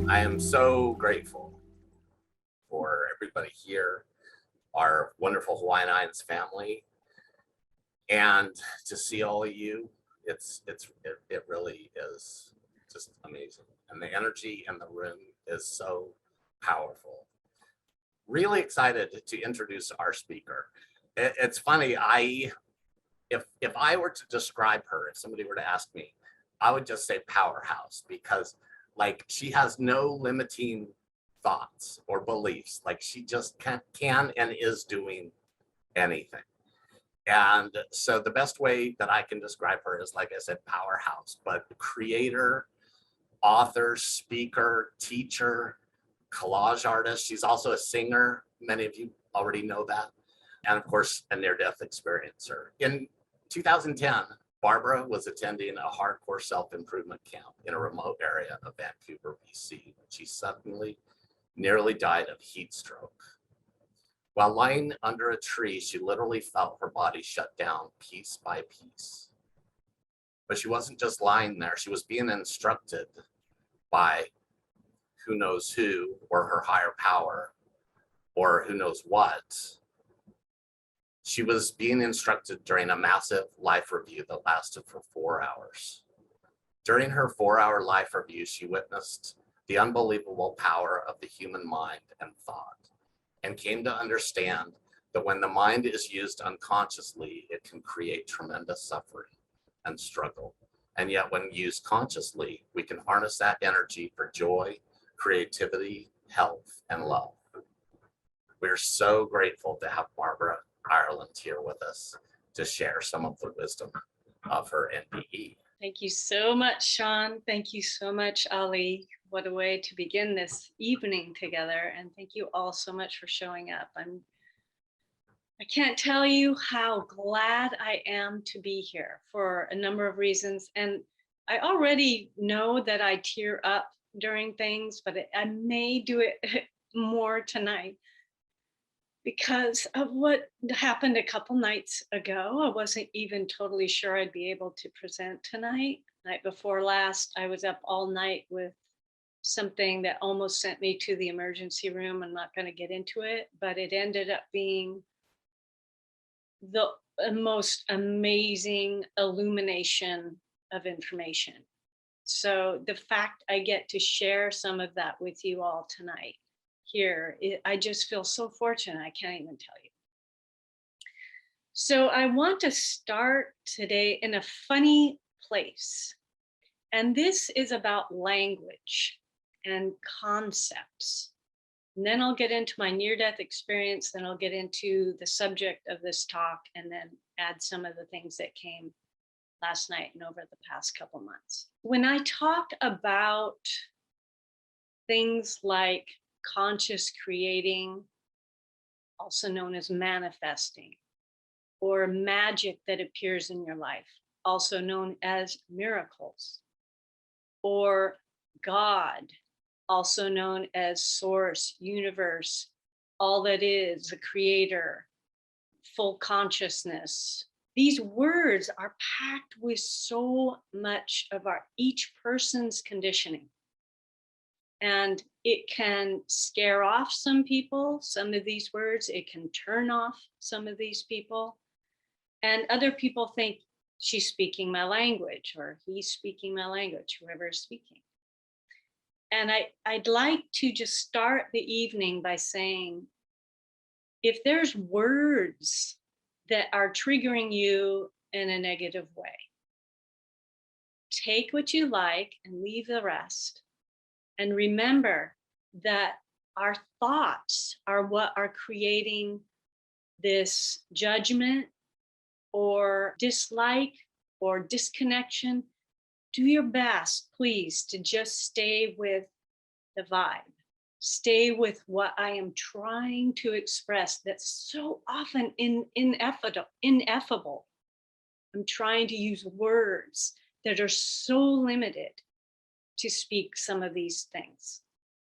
I am so grateful for everybody here, our wonderful Hawaiian IANDS family, and to see all of you. It really is just amazing, and the energy in the room is so powerful. Really excited to introduce our speaker. It's funny, if I were to describe her, if somebody were to ask me, I would just say powerhouse, because like she has no limiting thoughts or beliefs. Like she just can and is doing anything. And so the best way that I can describe her is, like I said, powerhouse, but creator, author, speaker, teacher, collage artist. She's also a singer. Many of you already know that. And of course, a near-death experiencer. In 2010, Barbara was attending a hardcore self-improvement camp in a remote area of Vancouver, B.C. when she suddenly nearly died of heat stroke. While lying under a tree, she literally felt her body shut down piece by piece. But she wasn't just lying there. She was being instructed by who knows who, or her higher power, or who knows what. She was being instructed during a massive life review that lasted for 4 hours. During her 4-hour life review, she witnessed the unbelievable power of the human mind and thought, and came to understand that when the mind is used unconsciously, it can create tremendous suffering and struggle. And yet when used consciously, we can harness that energy for joy, creativity, health, and love. We're so grateful to have Barbara Ireland here with us to share some of the wisdom of her NDE. Thank you so much, Sean. Thank you so much, Ali. What a way to begin this evening together. And thank you all so much for showing up. I can't tell you how glad I am to be here for a number of reasons. And I already know that I tear up during things, but I may do it more tonight because of what happened a couple nights ago. I wasn't even totally sure I'd be able to present tonight. Night before last, I was up all night with something that almost sent me to the emergency room. I'm not going to get into it, but it ended up being the most amazing illumination of information. So the fact I get to share some of that with you all tonight here, I just feel so fortunate. I can't even tell you. So I want to start today in a funny place. And this is about language and concepts. And then I'll get into my near-death experience, then I'll get into the subject of this talk, and then add some of the things that came last night and over the past couple months. When I talk about things like conscious creating, also known as manifesting, or magic that appears in your life, also known as miracles, or God, also known as source, universe, all that is, the creator, full consciousness. These words are packed with so much of each person's conditioning. And it can scare off some people, some of these words. It can turn off some of these people. And other people think she's speaking my language, or he's speaking my language, whoever is speaking. And I'd like to just start the evening by saying, if there's words that are triggering you in a negative way, take what you like and leave the rest. And remember that our thoughts are what are creating this judgment or dislike or disconnection. Do your best, please, to just stay with the vibe. Stay with what I am trying to express that's so often ineffable. I'm trying to use words that are so limited to speak some of these things.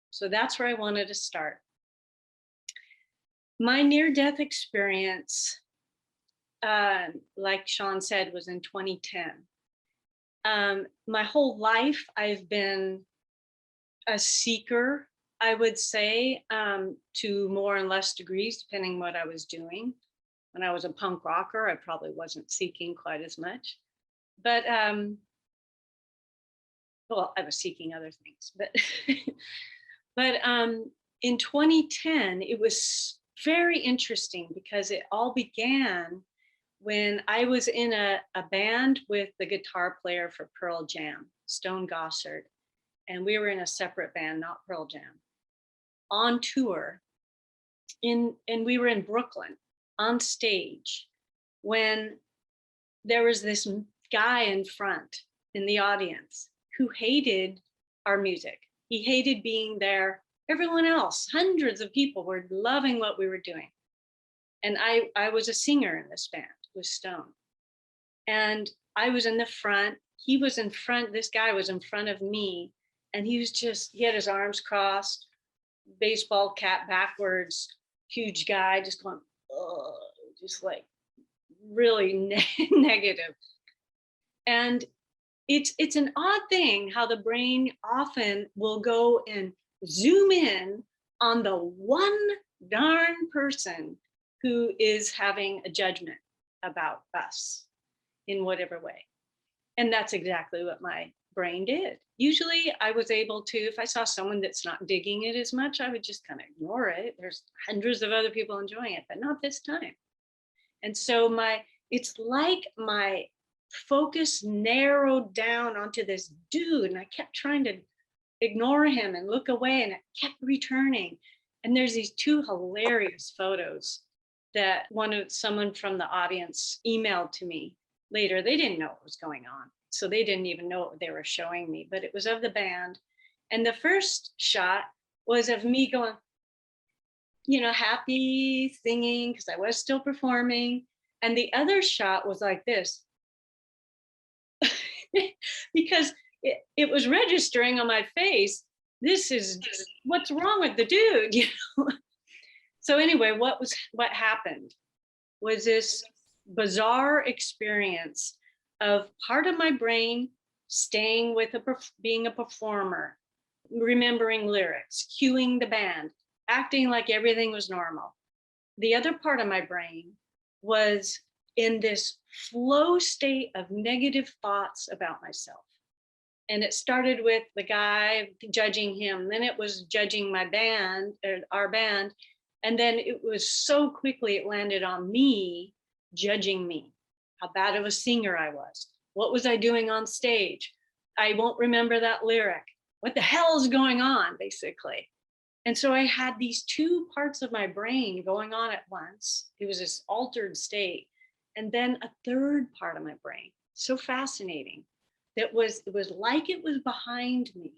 So that's where I wanted to start. My near-death experience, like Sean said, was in 2010. My whole life, I've been a seeker, I would say, to more and less degrees, depending what I was doing. When I was a punk rocker, I probably wasn't seeking quite as much. But well, I was seeking other things. But but in 2010, it was very interesting because it all began when I was in a band with the guitar player for Pearl Jam, Stone Gossard, and we were in a separate band, not Pearl Jam, on tour and we were in Brooklyn on stage when there was this guy in front in the audience who hated our music. He hated being there. Everyone else, hundreds of people were loving what we were doing. And I was a singer in this band with Stone. And I was in the front. He was in front. This guy was in front of me. And he had his arms crossed, baseball cap backwards, huge guy, just going, ugh, just like really negative. And it's an odd thing how the brain often will go and zoom in on the one darn person who is having a judgment about us in whatever way. And that's exactly what my brain did. Usually I was able to, if I saw someone that's not digging it as much, I would just kind of ignore it. There's hundreds of other people enjoying it, but not this time. And so it's like my focus narrowed down onto this dude, and I kept trying to ignore him and look away, and it kept returning. And there's these two hilarious photos that someone from the audience emailed to me later. They didn't know what was going on, so they didn't even know what they were showing me, but it was of the band. And the first shot was of me going, happy, singing, because I was still performing. And the other shot was like this, because it was registering on my face. What's wrong with the dude? So anyway, what happened was this bizarre experience of part of my brain staying with being a performer, remembering lyrics, cueing the band, acting like everything was normal. The other part of my brain was in this flow state of negative thoughts about myself. And it started with the guy judging him, then it was judging my band, our band, and then it was so quickly it landed on me, judging me, how bad of a singer I was. What was I doing on stage? I won't remember that lyric. What the hell is going on, basically? And so I had these two parts of my brain going on at once. It was this altered state. And then a third part of my brain, so fascinating, it was like it was behind me,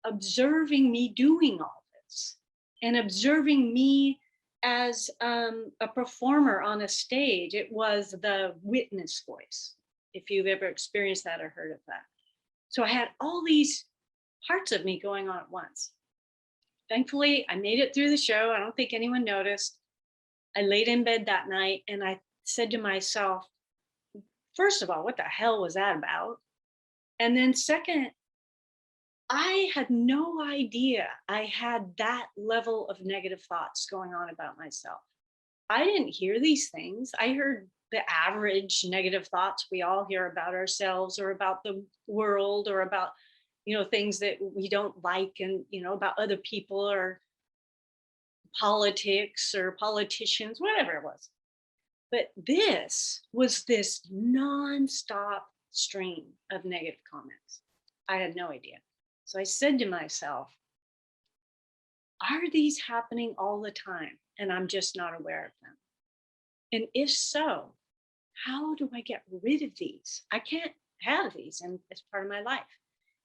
observing me doing all this and observing me as a performer on a stage. It was the witness voice, if you've ever experienced that or heard of that. So I had all these parts of me going on at once. Thankfully, I made it through the show. I don't think anyone noticed. I laid in bed that night and I said to myself, first of all, what the hell was that about? And then second, I had no idea I had that level of negative thoughts going on about myself. I didn't hear these things. I heard the average negative thoughts we all hear about ourselves or about the world or about, things that we don't like and, about other people or politics or politicians, whatever it was. But this was this nonstop stream of negative comments. I had no idea. So I said to myself, are these happening all the time and I'm just not aware of them? And if so, how do I get rid of these? I can't have these as part of my life.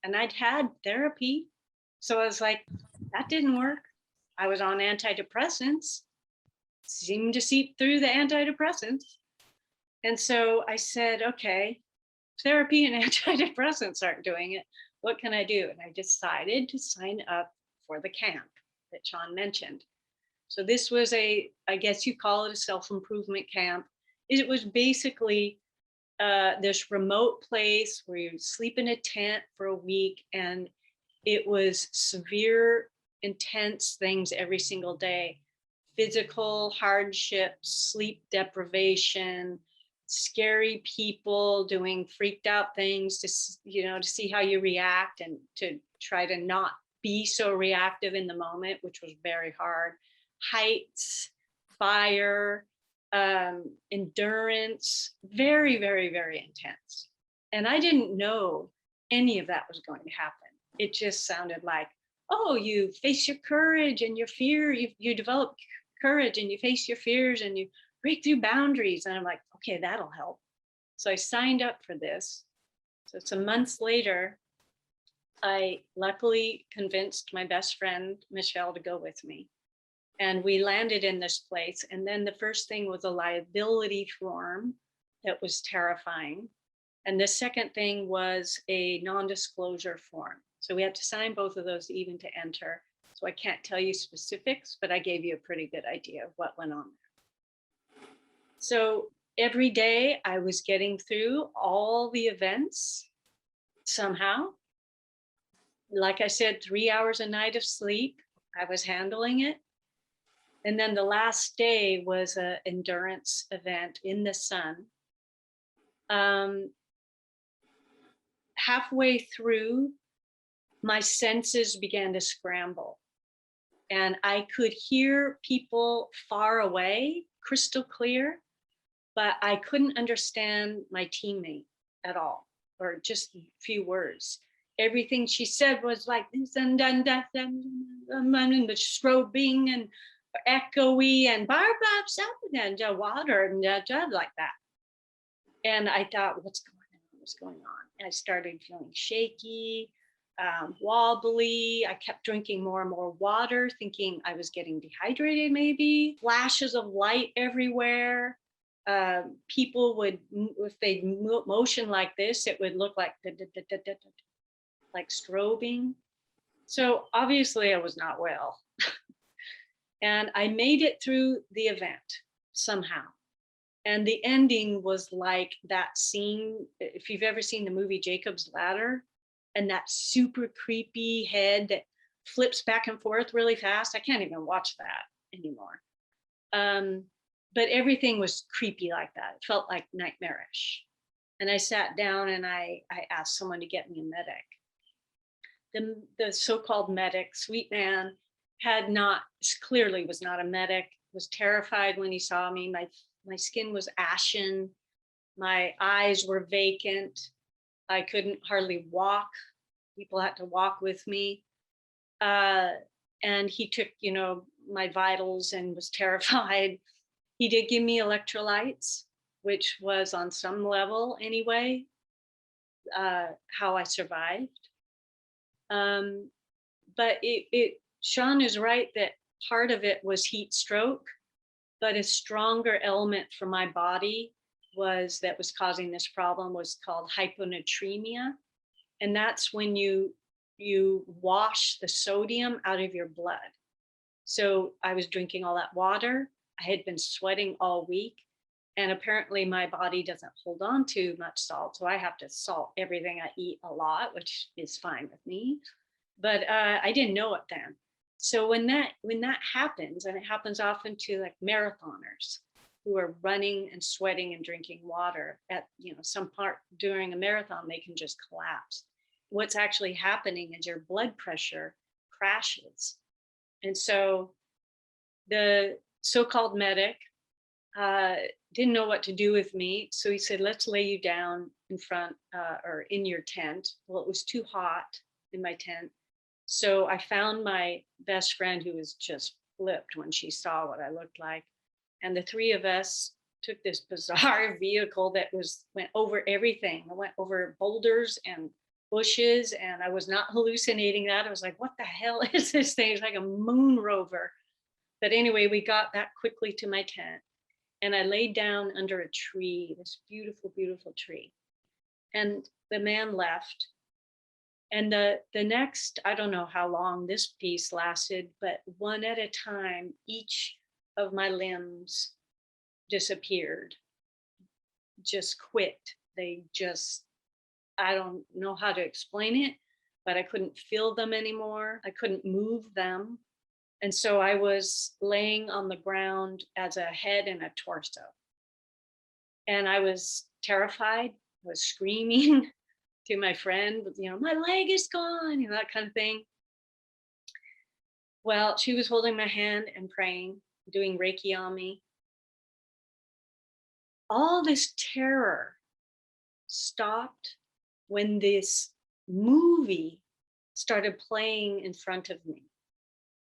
And I'd had therapy. So I was like, that didn't work. I was on antidepressants, seemed to seep through the antidepressants. And so I said, okay, therapy and antidepressants aren't doing it. What can I do? And I decided to sign up for the camp that Sean mentioned. So this was I guess you call it a self-improvement camp. It was basically this remote place where you sleep in a tent for a week and it was severe, intense things every single day. Physical hardships, sleep deprivation, scary people doing freaked out things to, to see how you react and to try to not be so reactive in the moment, which was very hard. Heights, fire, endurance, very, very, very intense. And I didn't know any of that was going to happen. It just sounded like, oh, you face your courage and your fear, you develop courage and you face your fears and you break through boundaries. And I'm like, okay, that'll help. So I signed up for this. So some months later, I luckily convinced my best friend, Michelle, to go with me. And we landed in this place. And then the first thing was a liability form that was terrifying. And the second thing was a non-disclosure form. So we had to sign both of those even to enter. So I can't tell you specifics, but I gave you a pretty good idea of what went on there. So every day I was getting through all the events somehow. Like I said, 3 hours a night of sleep. I was handling it. And then the last day was an endurance event in the sun. Halfway through, my senses began to scramble. And I could hear people far away, crystal clear, but I couldn't understand my teammate at all, or just a few words. Everything she said was like this and the strobing and echoey and and water and like that. And I thought, what's going on? What's going on? And I started feeling shaky, wobbly. I kept drinking more and more water, thinking I was getting dehydrated, maybe. Flashes of light everywhere. People would, if they motion like this, it would look like strobing. So obviously I was not well. And I made it through the event somehow. And the ending was like that scene, if you've ever seen the movie Jacob's Ladder, and that super creepy head that flips back and forth really fast. I can't even watch that anymore. But everything was creepy like that. It felt like nightmarish. And I sat down and I asked someone to get me a medic. The so-called medic, sweet man, clearly was not a medic, was terrified when he saw me. My skin was ashen. My eyes were vacant. I couldn't hardly walk. People had to walk with me. And he took, my vitals and was terrified. He did give me electrolytes, which was on some level anyway, how I survived. But Sean is right that part of it was heat stroke, but a stronger element for my body that was causing this problem was called hyponatremia. And that's when you wash the sodium out of your blood. So I was drinking all that water. I had been sweating all week. And apparently my body doesn't hold on to much salt. So I have to salt everything I eat a lot, which is fine with me. But I didn't know it then. So when that happens, and it happens often to like marathoners who are running and sweating and drinking water at some part during a marathon, they can just collapse. What's actually happening is your blood pressure crashes. And so the so-called medic didn't know what to do with me. So he said, let's lay you down in front or in your tent. Well, it was too hot in my tent. So I found my best friend, who was just flipped when she saw what I looked like. And the three of us took this bizarre vehicle that went over everything. I went over boulders and bushes, and I was not hallucinating that. I was like, what the hell is this thing? It's like a moon rover. But anyway, we got back quickly to my tent, and I laid down under a tree, this beautiful, beautiful tree. And the man left. And the next, I don't know how long this piece lasted, but one at a time, each of my limbs disappeared, just quit. I don't know how to explain it, but I couldn't feel them anymore. I couldn't move them. And so I was laying on the ground as a head and a torso. And I was terrified, I was screaming to my friend, my leg is gone, that kind of thing. Well, she was holding my hand and praying, doing Reiki on me. All this terror stopped when this movie started playing in front of me.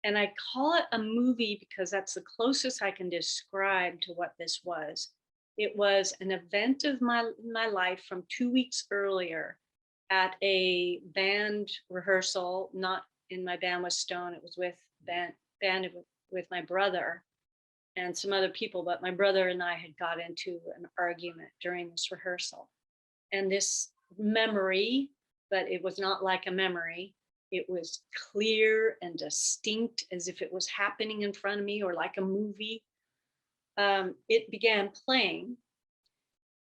And I call it a movie because that's the closest I can describe to what this was. It was an event of my life from 2 weeks earlier at a band rehearsal, not in my band with Stone. It was with band with my brother and some other people, but my brother and I had got into an argument during this rehearsal. And this memory, but it was not like a memory. It was clear and distinct as if it was happening in front of me or like a movie. It began playing.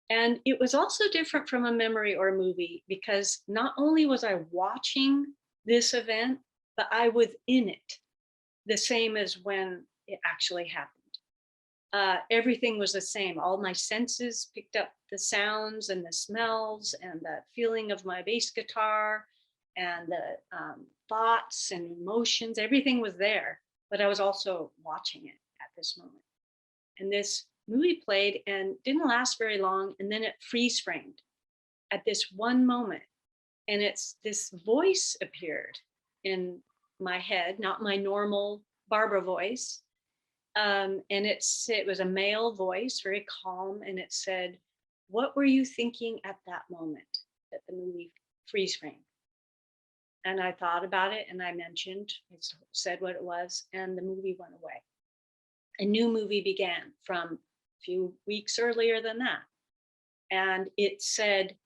And it was also different from a memory or a movie because not only was I watching this event, but I was in it, the same as when it actually happened. Everything was the same. All my senses picked up the sounds and the smells and the feeling of my bass guitar and the thoughts and emotions. Everything was there, but I was also watching it at this moment. And this movie played and didn't last very long. And then it freeze framed at this one moment. And this voice appeared in my head, not my normal Barbara voice. And it was a male voice, very calm. And it said, "What were you thinking at that moment that the movie freeze framed?" And I thought about it and I said what it was, and the movie went away. A new movie began from a few weeks earlier than that. And it said,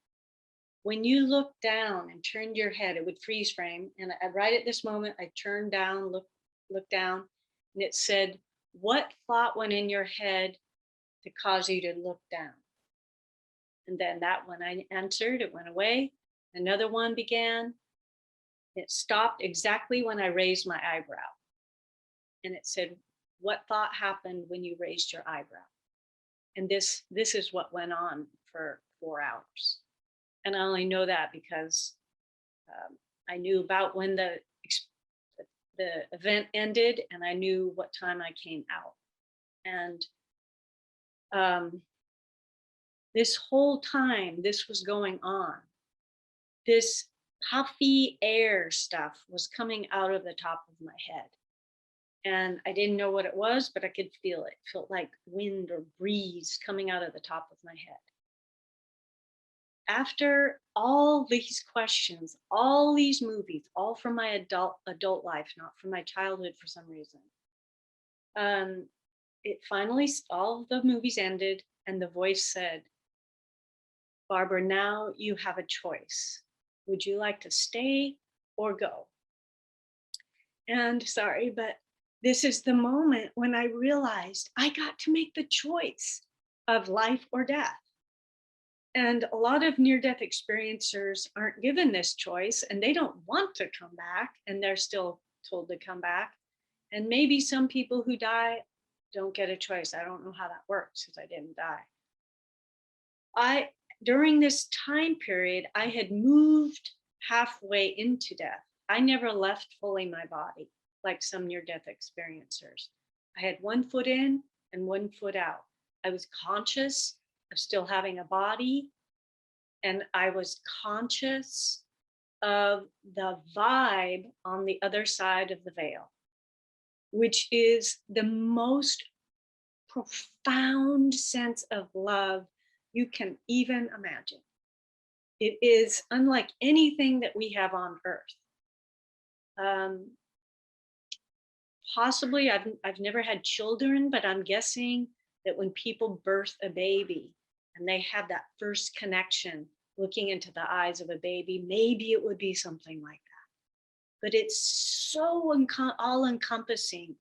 "When you looked down and turned your head," it would freeze frame. And right at this moment, I turned down, looked down, and it said, "What thought went in your head to cause you to look down?" And then that one I answered, it went away. Another one began. It stopped exactly when I raised my eyebrow. And it said, "What thought happened when you raised your eyebrow?" And this is what went on for 4 hours. And I only know that because I knew about when the event ended, and I knew what time I came out. And this whole time this was going on, this puffy air stuff was coming out of the top of my head. And I didn't know what it was, but I could feel it. It felt like wind or breeze coming out of the top of my head. After all these questions, all these movies, all from my adult life, not from my childhood for some reason, it finally, all of the movies ended, and the voice said, "Barbara, now you have a choice. Would you like to stay or go?" And sorry, but this is the moment when I realized I got to make the choice of life or death. And a lot of near-death experiencers aren't given this choice, and they don't want to come back, and they're still told to come back. And maybe some people who die don't get a choice. I don't know how that works because I didn't die. During this time period, I had moved halfway into death. I never left fully my body like some near-death experiencers. I had one foot in and one foot out. I was conscious of still having a body, and I was conscious of the vibe on the other side of the veil, which is the most profound sense of love you can even imagine. It is unlike anything that we have on earth. Possibly, I've never had children, but I'm guessing that when people birth a baby and they have that first connection, looking into the eyes of a baby, maybe it would be something like that. But it's so all encompassing,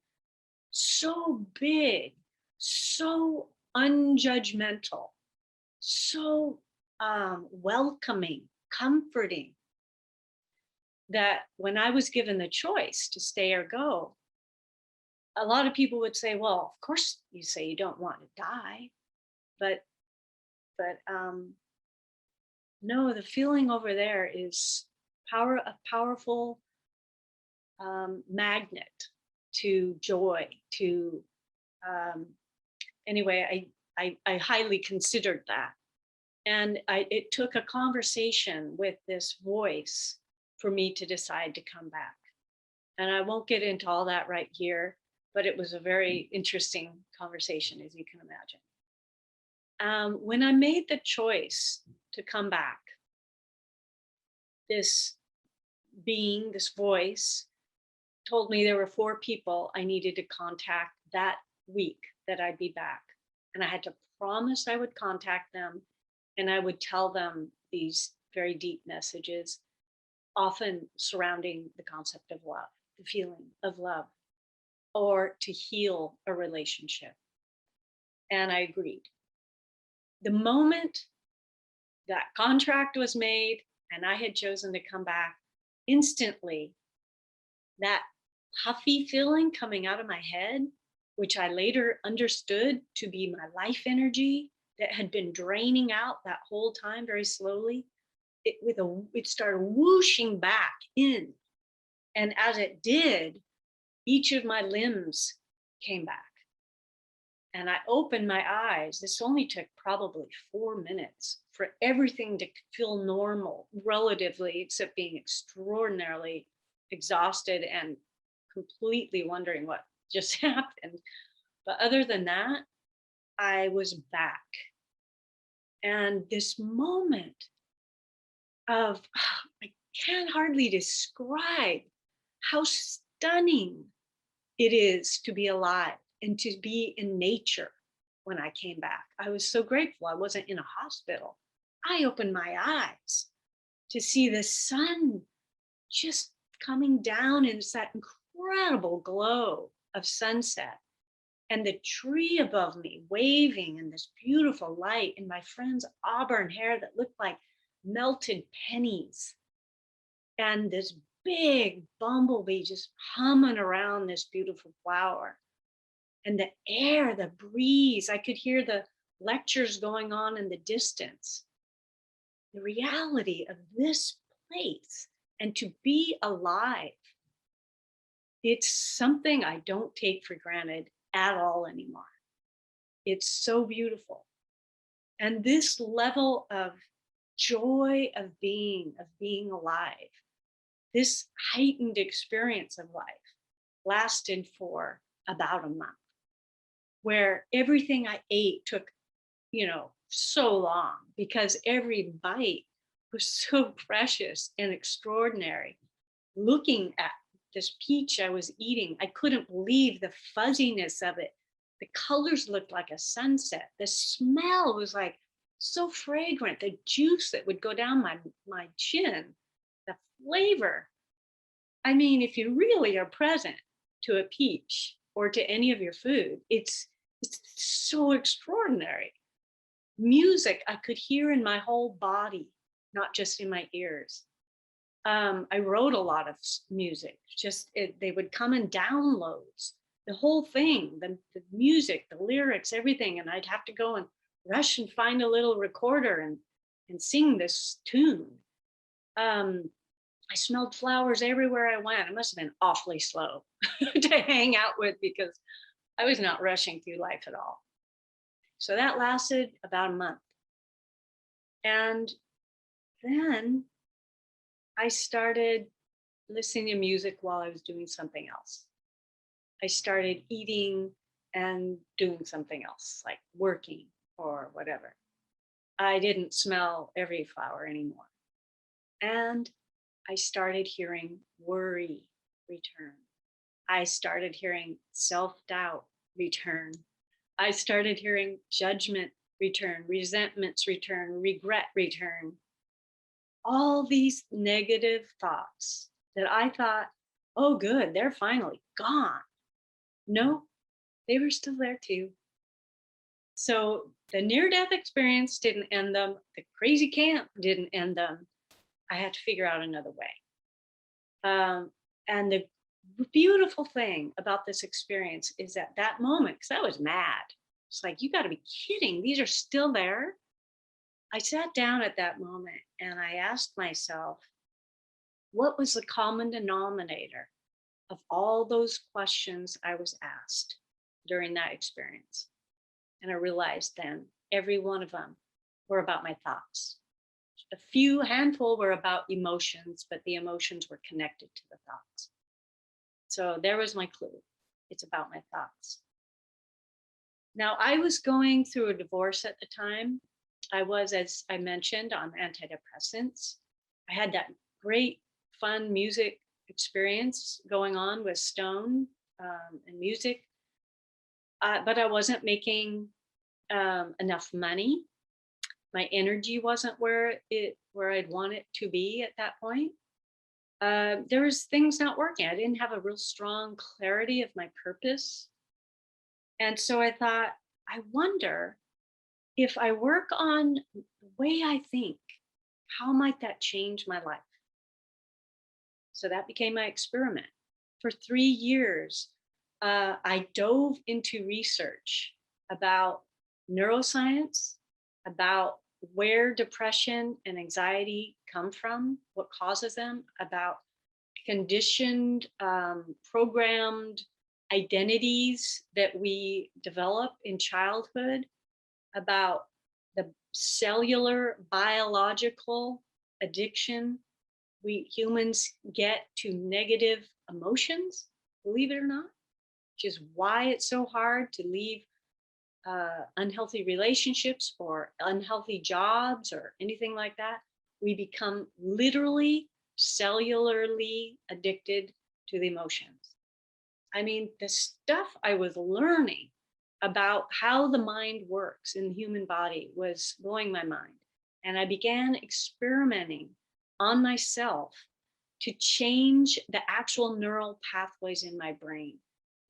so big, so unjudgmental, so welcoming, comforting, that when I was given the choice to stay or go, a lot of people would say, well, of course you say you don't want to die, but but no, the feeling over there is a powerful magnet to joy, to um, anyway, I highly considered that. And it took a conversation with this voice for me to decide to come back. And I won't get into all that right here, but it was a very interesting conversation, as you can imagine. When I made the choice to come back, this being, this voice, told me there were 4 people I needed to contact that week that I'd be back. And I had to promise I would contact them and I would tell them these very deep messages, often surrounding the concept of love, the feeling of love, or to heal a relationship. And I agreed. The moment that contract was made and I had chosen to come back, instantly that puffy feeling coming out of my head, which I later understood to be my life energy that had been draining out that whole time very slowly, it started whooshing back in. And as it did, each of my limbs came back. And I opened my eyes. This only took probably 4 minutes for everything to feel normal, relatively, except being extraordinarily exhausted and completely wondering what just happened. But other than that, I was back. And this moment of, I can't hardly describe how stunning it is to be alive and to be in nature. When I came back, I was so grateful I wasn't in a hospital. I opened my eyes to see the sun just coming down, and it's that incredible glow of sunset, and the tree above me waving in this beautiful light, and my friend's auburn hair that looked like melted pennies, and this big bumblebee just humming around this beautiful flower. And the air, the breeze, I could hear the lectures going on in the distance. The reality of this place and to be alive, it's something I don't take for granted at all anymore. It's so beautiful. And this level of joy of being alive, this heightened experience of life lasted for about a month, where everything I ate took, so long because every bite was so precious and extraordinary. Looking at this peach I was eating, I couldn't believe the fuzziness of it. The colors looked like a sunset. The smell was like so fragrant. The juice that would go down my chin, the flavor. I mean, if you really are present to a peach or to any of your food, it's so extraordinary. Music I could hear in my whole body, not just in my ears. I wrote a lot of music. They would come in downloads, the whole thing, the music, the lyrics, everything, and I'd have to go and rush and find a little recorder and sing this tune. I smelled flowers everywhere I went. I must have been awfully slow to hang out with because I was not rushing through life at all. So that lasted about a month. And then I started listening to music while I was doing something else. I started eating and doing something else, like working or whatever. I didn't smell every flower anymore. And I started hearing worry return. I started hearing self-doubt return. I started hearing judgment return, resentments return, regret return. All these negative thoughts that I thought, oh, good, they're finally gone. No, they were still there too. So the near-death experience didn't end them. The crazy camp didn't end them. I had to figure out another way. And the beautiful thing about this experience is at that moment, because I was mad, it's like, you got to be kidding. These are still there. I sat down at that moment and I asked myself, what was the common denominator of all those questions I was asked during that experience? And I realized then every one of them were about my thoughts. A few handful were about emotions, but the emotions were connected to the thoughts. So there was my clue. It's about my thoughts. Now, I was going through a divorce at the time. I was, as I mentioned, on antidepressants. I had that great, fun music experience going on with Stone and music, but I wasn't making enough money. My energy wasn't where I'd want it to be at that point. There was things not working. I didn't have a real strong clarity of my purpose. And so I thought, I wonder if I work on the way I think, how might that change my life? So that became my experiment. For 3 years, I dove into research about neuroscience, about where depression and anxiety come from, what causes them, about conditioned, programmed identities that we develop in childhood, about the cellular biological addiction we humans get to negative emotions, believe it or not, which is why it's so hard to leave unhealthy relationships or unhealthy jobs or anything like that. We become literally cellularly addicted to the emotions. I mean, the stuff I was learning about how the mind works in the human body was blowing my mind. And I began experimenting on myself to change the actual neural pathways in my brain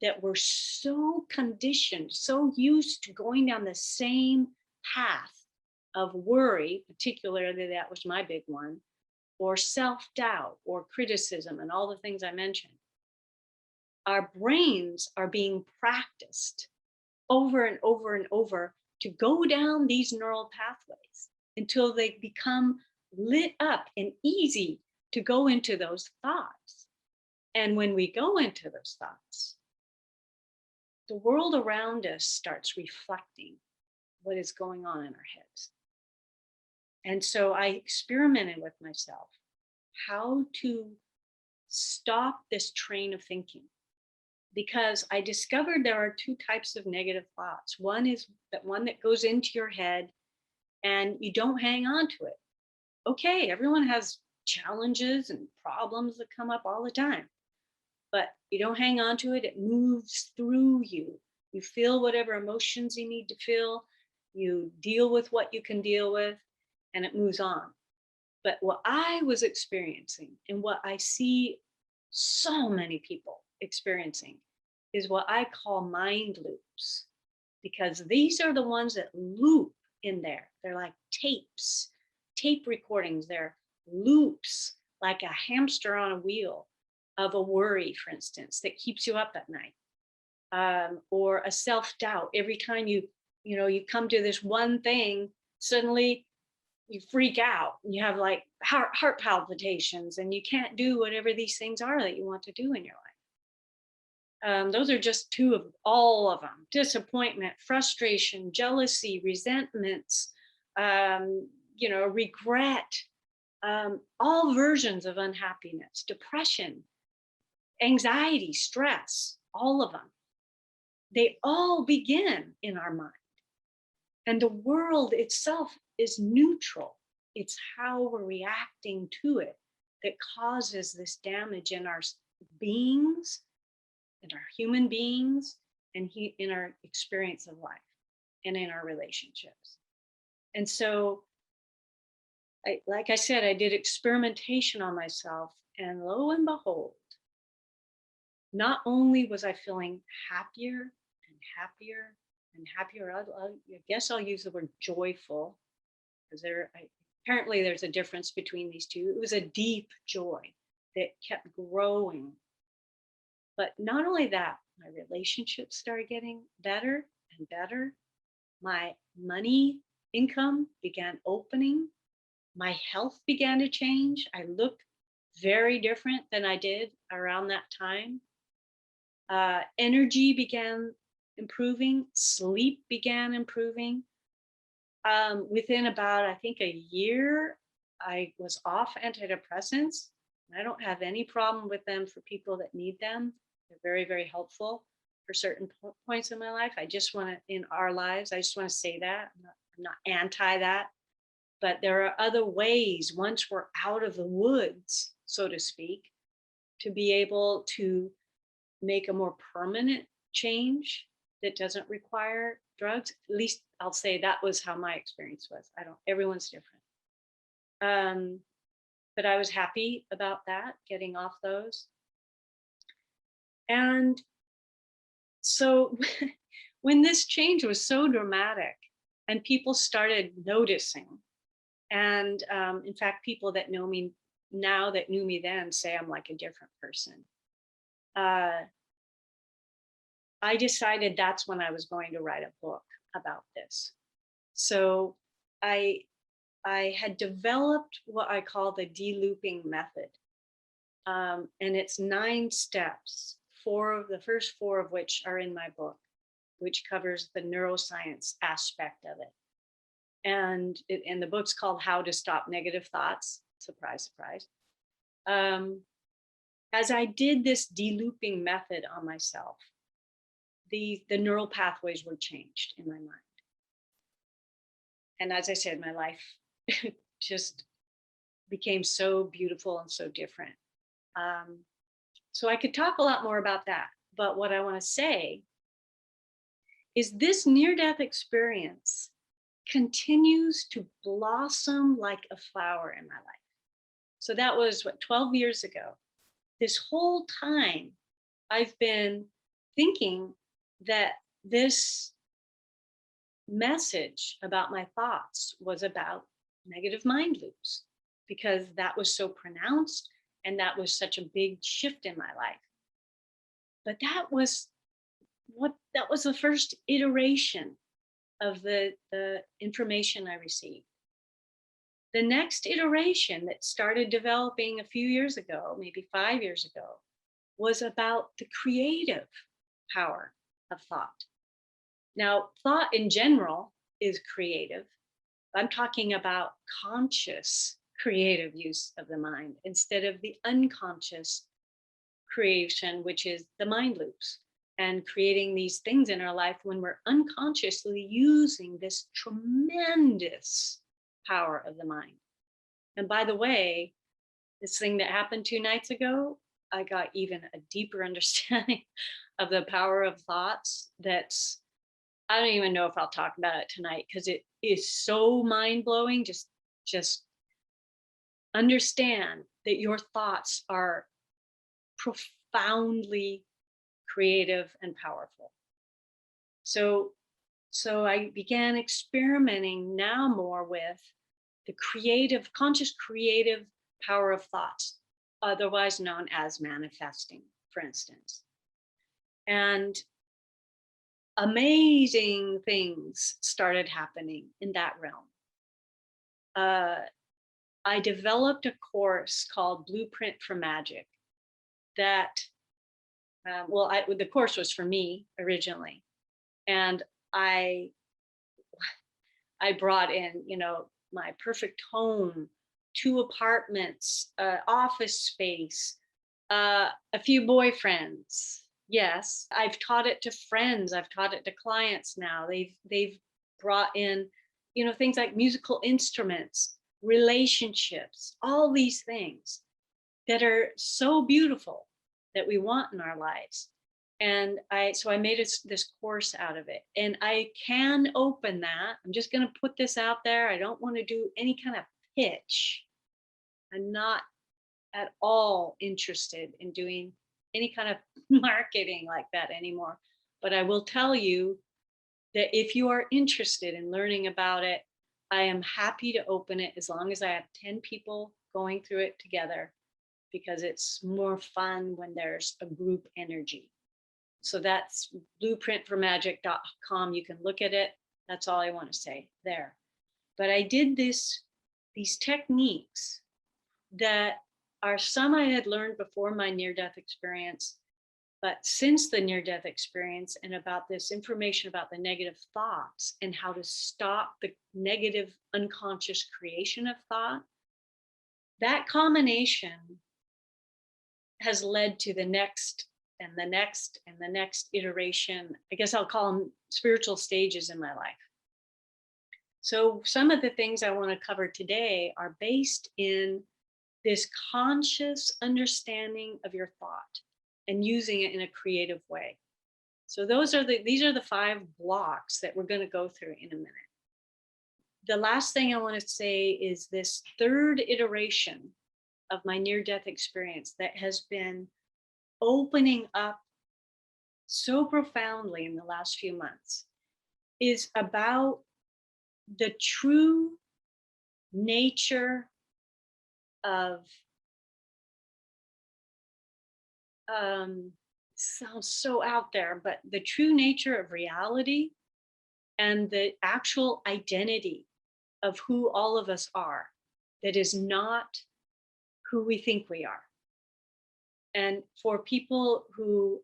that were so conditioned, so used to going down the same path of worry, particularly that was my big one, or self-doubt or criticism and all the things I mentioned. Our brains are being practiced over and over and over to go down these neural pathways until they become lit up and easy to go into those thoughts. And when we go into those thoughts, the world around us starts reflecting what is going on in our heads. And so I experimented with myself how to stop this train of thinking, because I discovered there are two types of negative thoughts. One is that one that goes into your head and you don't hang on to it. Okay, everyone has challenges and problems that come up all the time, but you don't hang on to it. It moves through you. You feel whatever emotions you need to feel. You deal with what you can deal with, and it moves on. But what I was experiencing and what I see so many people experiencing is what I call mind loops, because these are the ones that loop in there. They're like tape recordings, they're loops, like a hamster on a wheel of a worry, for instance, that keeps you up at night, or a self-doubt. Every time you come to this one thing, suddenly you freak out. You have like heart palpitations, and you can't do whatever these things are that you want to do in your life. Those are just two of all of them: disappointment, frustration, jealousy, resentments, regret, all versions of unhappiness, depression, anxiety, stress, all of them. They all begin in our mind. And the world itself is neutral. It's how we're reacting to it that causes this damage in our beings, in our human beings, and in our experience of life and in our relationships. And so, like I said, I did experimentation on myself, and lo and behold, not only was I feeling happier and happier and happier, I guess I'll use the word joyful, because apparently there's a difference between these two. It was a deep joy. that kept growing. But not only that, my relationships started getting better and better. My money income began opening. My health began to change. I looked very different than I did around that time. Energy began improving. Sleep began improving. Within about, I think, a year, I was off antidepressants. I don't have any problem with them for people that need them. They're very, very helpful for certain points in my life. I just want to, in our lives, I just want to say that. I'm not anti that. But there are other ways, once we're out of the woods, so to speak, to be able to make a more permanent change that doesn't require drugs. At least I'll say that was how my experience was. Everyone's different. But I was happy about that, getting off those. And so when this change was so dramatic and people started noticing, and in fact, people that know me now that knew me then say I'm like a different person. I decided that's when I was going to write a book about this. So I had developed what I call the de-looping method. And it's 9 steps, the first 4 of which are in my book, which covers the neuroscience aspect of it. And the book's called How to Stop Negative Thoughts. Surprise, surprise. As I did this de-looping method on myself, the neural pathways were changed in my mind. And as I said, my life just became so beautiful and so different. So I could talk a lot more about that. But what I want to say is this near-death experience continues to blossom like a flower in my life. So that was 12 years ago. This whole time I've been thinking that this message about my thoughts was about negative mind loops, because that was so pronounced and that was such a big shift in my life. But that was the first iteration of the information I received. The next iteration that started developing a few years ago, maybe 5 years ago, was about the creative power of thought. Now, thought in general is creative. I'm talking about conscious creative use of the mind instead of the unconscious creation, which is the mind loops, and creating these things in our life when we're unconsciously using this tremendous power of the mind. And by the way, this thing that happened 2 nights ago, I got even a deeper understanding of the power of thoughts. I don't even know if I'll talk about it tonight because it is so mind-blowing. Just understand that your thoughts are profoundly creative and powerful. So I began experimenting now more with the conscious creative power of thoughts, otherwise known as manifesting, for instance. And amazing things started happening in that realm. I developed a course called Blueprint for Magic that, the course was for me originally. And I brought in, my perfect home, 2 apartments, office space, a few boyfriends. Yes, I've taught it to friends. I've taught it to clients now. They've brought in, things like musical instruments, relationships, all these things that are so beautiful that we want in our lives. And I made this course out of it, and I can open that. I'm just going to put this out there. I don't want to do any kind of pitch. I'm not at all interested in doing any kind of marketing like that anymore. But I will tell you that if you are interested in learning about it, I am happy to open it as long as I have 10 people going through it together. because it's more fun when there's a group energy. So that's blueprintformagic.com. You can look at it. That's all I want to say there. But I did these techniques that are some I had learned before my near-death experience, but since the near-death experience, and about this information about the negative thoughts and how to stop the negative unconscious creation of thought, that combination has led to the next and the next and the next iteration. I guess I'll call them spiritual stages in my life. So some of the things I want to cover today are based in this conscious understanding of your thought and using it in a creative way. So these are the 5 blocks that we're going to go through in a minute. The last thing I want to say is this 3rd iteration of my near-death experience that has been opening up so profoundly in the last few months is about the true nature of sounds so out there, but the true nature of reality and the actual identity of who all of us are, that is not who we think we are. And for people who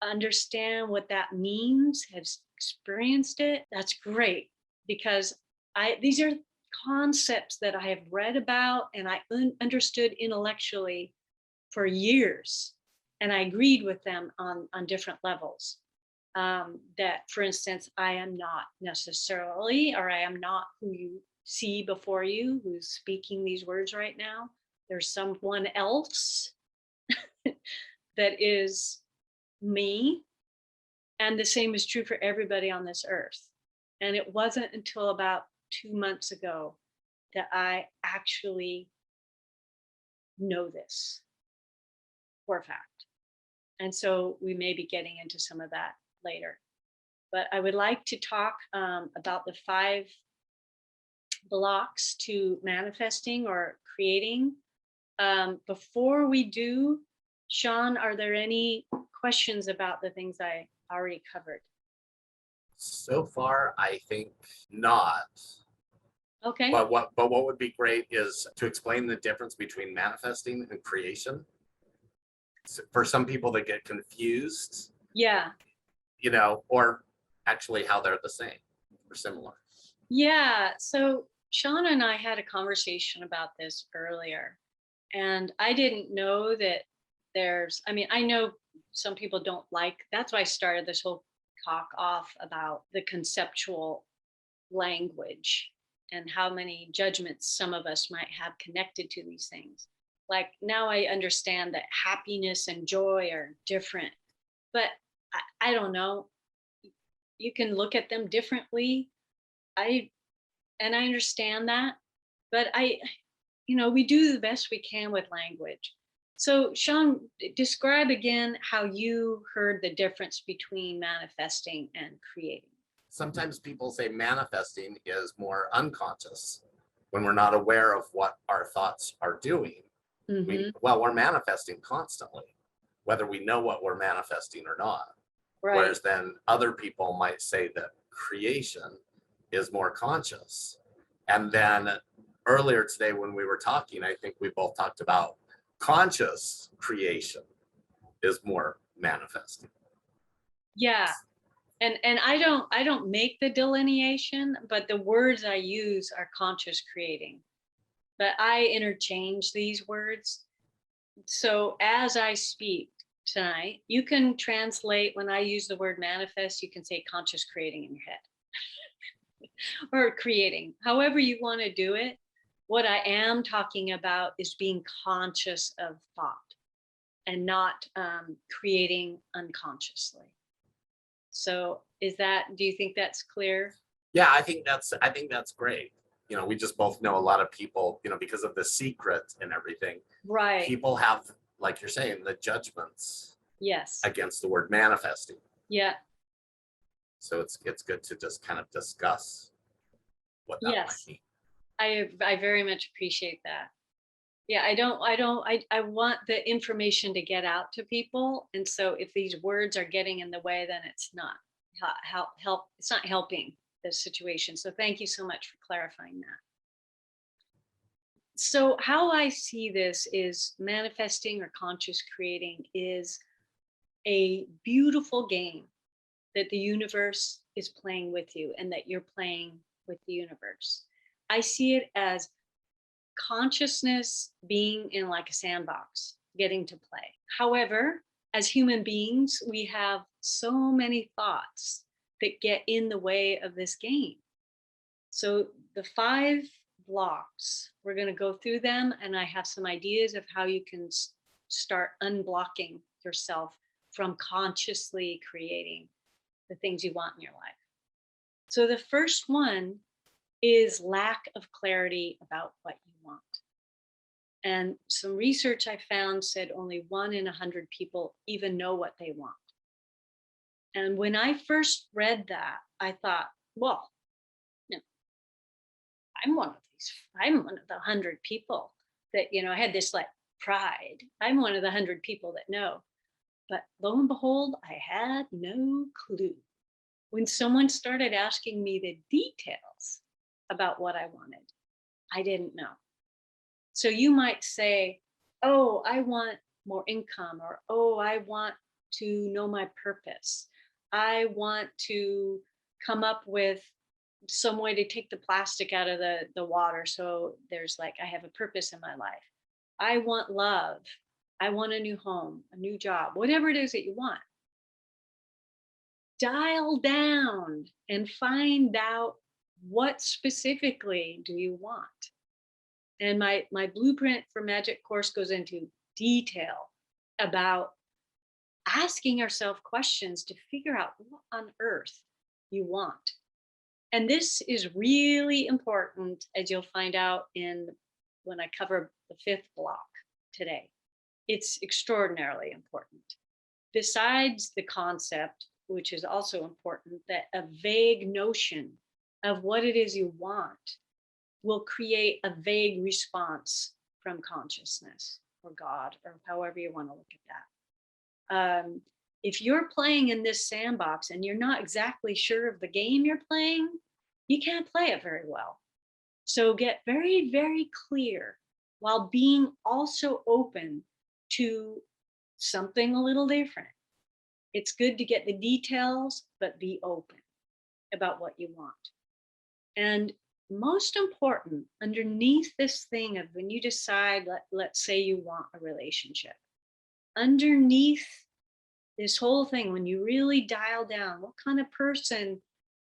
understand what that means, have experienced it, that's great, because these are concepts that I have read about and I understood intellectually for years, and I agreed with them on different levels. That, for instance, I am not necessarily, or I am not who you see before you, who's speaking these words right now. There's someone else that is me, and the same is true for everybody on this earth. And it wasn't until about 2 months ago that I actually know this for a fact. And so we may be getting into some of that later. But I would like to talk about the 5 blocks to manifesting or creating. Before we do, Sean, are there any questions about the things I already covered? So far, I think not. Okay. But what would be great is to explain the difference between manifesting and creation. For some people that get confused, Yeah. or actually how they're the same or similar. Yeah. So Sean and I had a conversation about this earlier, and I didn't know that I know some people don't like, that's why I started this whole talk off about the conceptual language and how many judgments some of us might have connected to these things. Like, now I understand that happiness and joy are different, but I don't know. You can look at them differently. I understand that, but we do the best we can with language. So Sean, describe again how you heard the difference between manifesting and creating. Sometimes people say manifesting is more unconscious when we're not aware of what our thoughts are doing. Mm-hmm. We're manifesting constantly, whether we know what we're manifesting or not. Right. Whereas then other people might say that creation is more conscious. And then earlier today when we were talking, I think we both talked about conscious creation is more manifesting. Yeah. And I don't make the delineation, but the words I use are conscious creating. But I interchange these words. So as I speak tonight, you can translate, when I use the word manifest, you can say conscious creating in your head or creating, however you want to do it. What I am talking about is being conscious of thought and not creating unconsciously. So do you think that's clear? Yeah, I think that's great. We just both know a lot of people, because of The Secret and everything. Right. People have, like you're saying, the judgments. Yes. Against the word manifesting. Yeah. So it's good to just kind of discuss what that might mean. I very much appreciate that. Yeah, I want the information to get out to people. And so if these words are getting in the way, then it's not it's not helping the situation. So thank you so much for clarifying that. So how I see this is manifesting or conscious creating is a beautiful game that the universe is playing with you and that you're playing with the universe. I see it as consciousness being in like a sandbox, getting to play. However, as human beings, we have so many thoughts that get in the way of this game. So the 5 blocks, we're going to go through them, and I have some ideas of how you can start unblocking yourself from consciously creating the things you want in your life. So the first one is lack of clarity about what you want. And some research I found said only 1 in 100 people even know what they want. And when I first read that, I thought, well, no, I'm one of the 100 people that, I had this like pride. I'm one of the 100 people that know. But lo and behold, I had no clue. When someone started asking me the details about what I wanted, I didn't know. So you might say, oh, I want more income, or oh, I want to know my purpose. I want to come up with some way to take the plastic out of the water. So there's like, I have a purpose in my life. I want love. I want a new home, a new job, whatever it is that you want. Dial down and find out what specifically do you want. And my blueprint for magic course goes into detail about asking ourselves questions to figure out what on earth you want. And this is really important, as you'll find out when I cover the 5th block today. It's extraordinarily important. Besides the concept, which is also important, that a vague notion of what it is you want will create a vague response from consciousness or God, or however you want to look at that. If you're playing in this sandbox and you're not exactly sure of the game you're playing, you can't play it very well. So get very, very clear while being also open to something a little different. It's good to get the details, but be open about what you want. And most important, underneath this thing of when you decide, let's say you want a relationship, underneath this whole thing, when you really dial down, what kind of person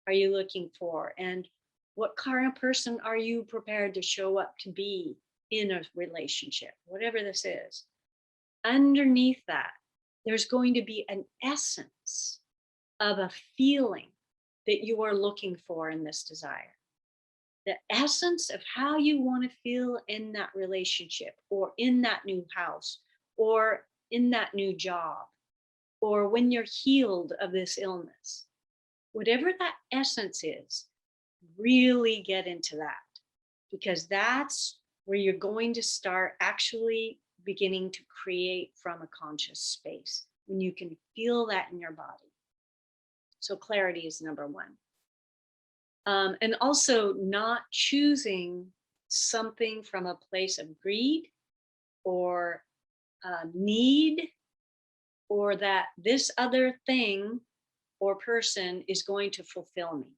are you looking for? And what kind of person are you prepared to show up to be in a relationship, whatever this is? Underneath that, there's going to be an essence of a feeling that you are looking for in this desire. The essence of how you want to feel in that relationship, or in that new house, or in that new job, or when you're healed of this illness. Whatever that essence is, really get into that, because that's where you're going to start actually beginning to create from a conscious space, when you can feel that in your body. So clarity is number 1. And also not choosing something from a place of greed or need, or that this other thing or person is going to fulfill me.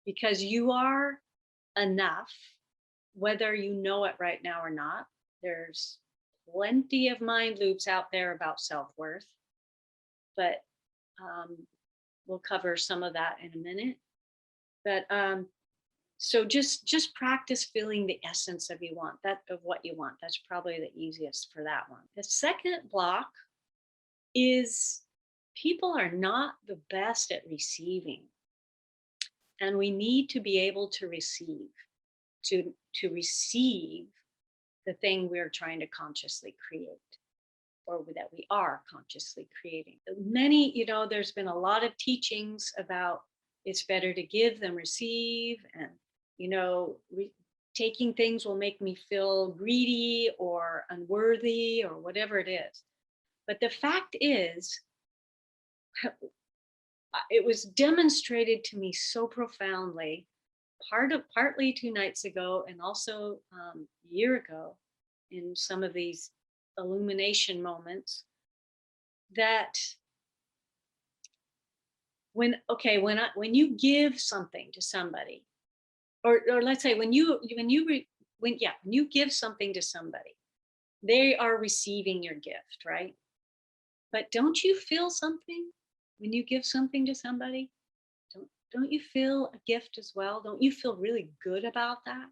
Because you are enough, whether you know it right now or not. There's plenty of mind loops out there about self-worth, but we'll cover some of that in a minute. But so just practice feeling the essence of what you want. That's probably the easiest for that one. The second block is people are not the best at receiving, and we need to be able to receive, to receive the thing we're trying to consciously create, or that we are consciously creating. Many, there's been a lot of teachings about it's better to give than receive, and taking things will make me feel greedy or unworthy or whatever it is. But the fact is, it was demonstrated to me so profoundly, partly 2 nights ago, and also a year ago, in some of these illumination moments, that when you give something to somebody, or let's say when you give something to somebody, they are receiving your gift, right? But don't you feel something when you give something to somebody? Don't you feel a gift as well? Don't you feel really good about that?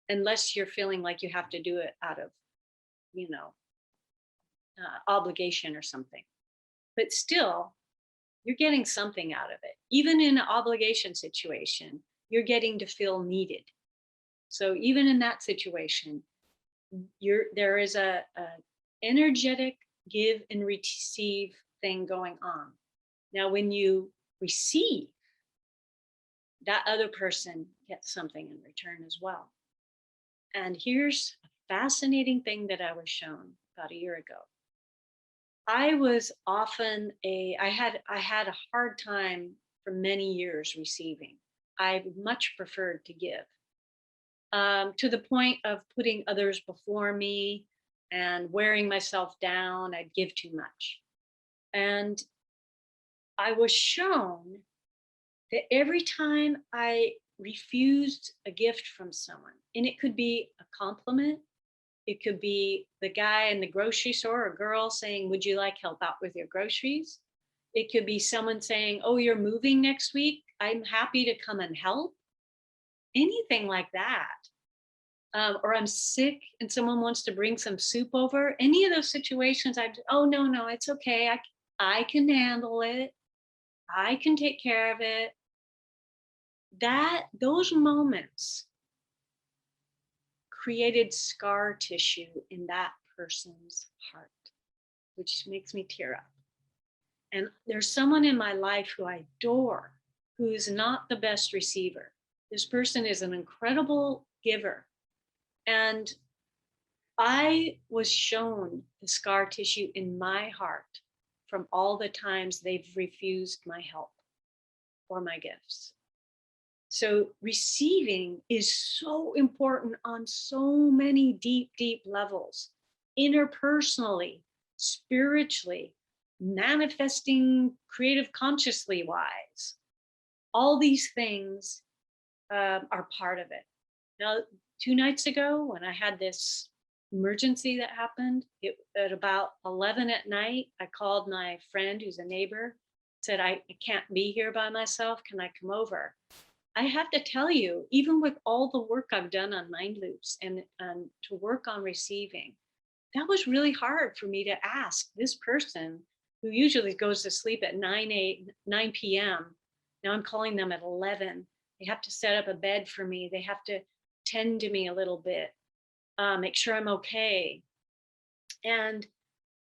Unless you're feeling like you have to do it out of, you know, obligation or something. But still, you're getting something out of it. Even in an obligation situation, you're getting to feel needed. So even in that situation, there is a energetic give and receive thing going on. Now, when you receive, that other person gets something in return as well. And here's a fascinating thing that I was shown about a year ago. I was often I had a hard time for many years receiving. I much preferred to give, to the point of putting others before me and wearing myself down. I'd give too much. And I was shown that every time I refused a gift from someone, and it could be a compliment, it could be the guy in the grocery store or girl saying, "Would you like help out with your groceries?" It could be someone saying, "Oh, you're moving next week. I'm happy to come and help." Anything like that. Or I'm sick and someone wants to bring some soup over. Any of those situations, oh, no, no, it's okay. I can handle it. I can take care of it. Those moments created scar tissue in that person's heart, which makes me tear up. And there's someone in my life who I adore, who's not the best receiver. This person is an incredible giver. And I was shown the scar tissue in my heart from all the times they've refused my help or my gifts. So receiving is so important on so many deep, deep levels, interpersonally, spiritually, manifesting creative consciously wise. All these things are part of it. Now, 2 nights ago, when I had this emergency that happened, at about 11 at night, I called my friend who's a neighbor, said, I can't be here by myself. Can I come over? I have to tell you, even with all the work I've done on mind loops and to work on receiving, that was really hard for me to ask this person who usually goes to sleep at 9 p.m. Now I'm calling them at 11. They have to set up a bed for me. They have to tend to me a little bit, make sure I'm okay. And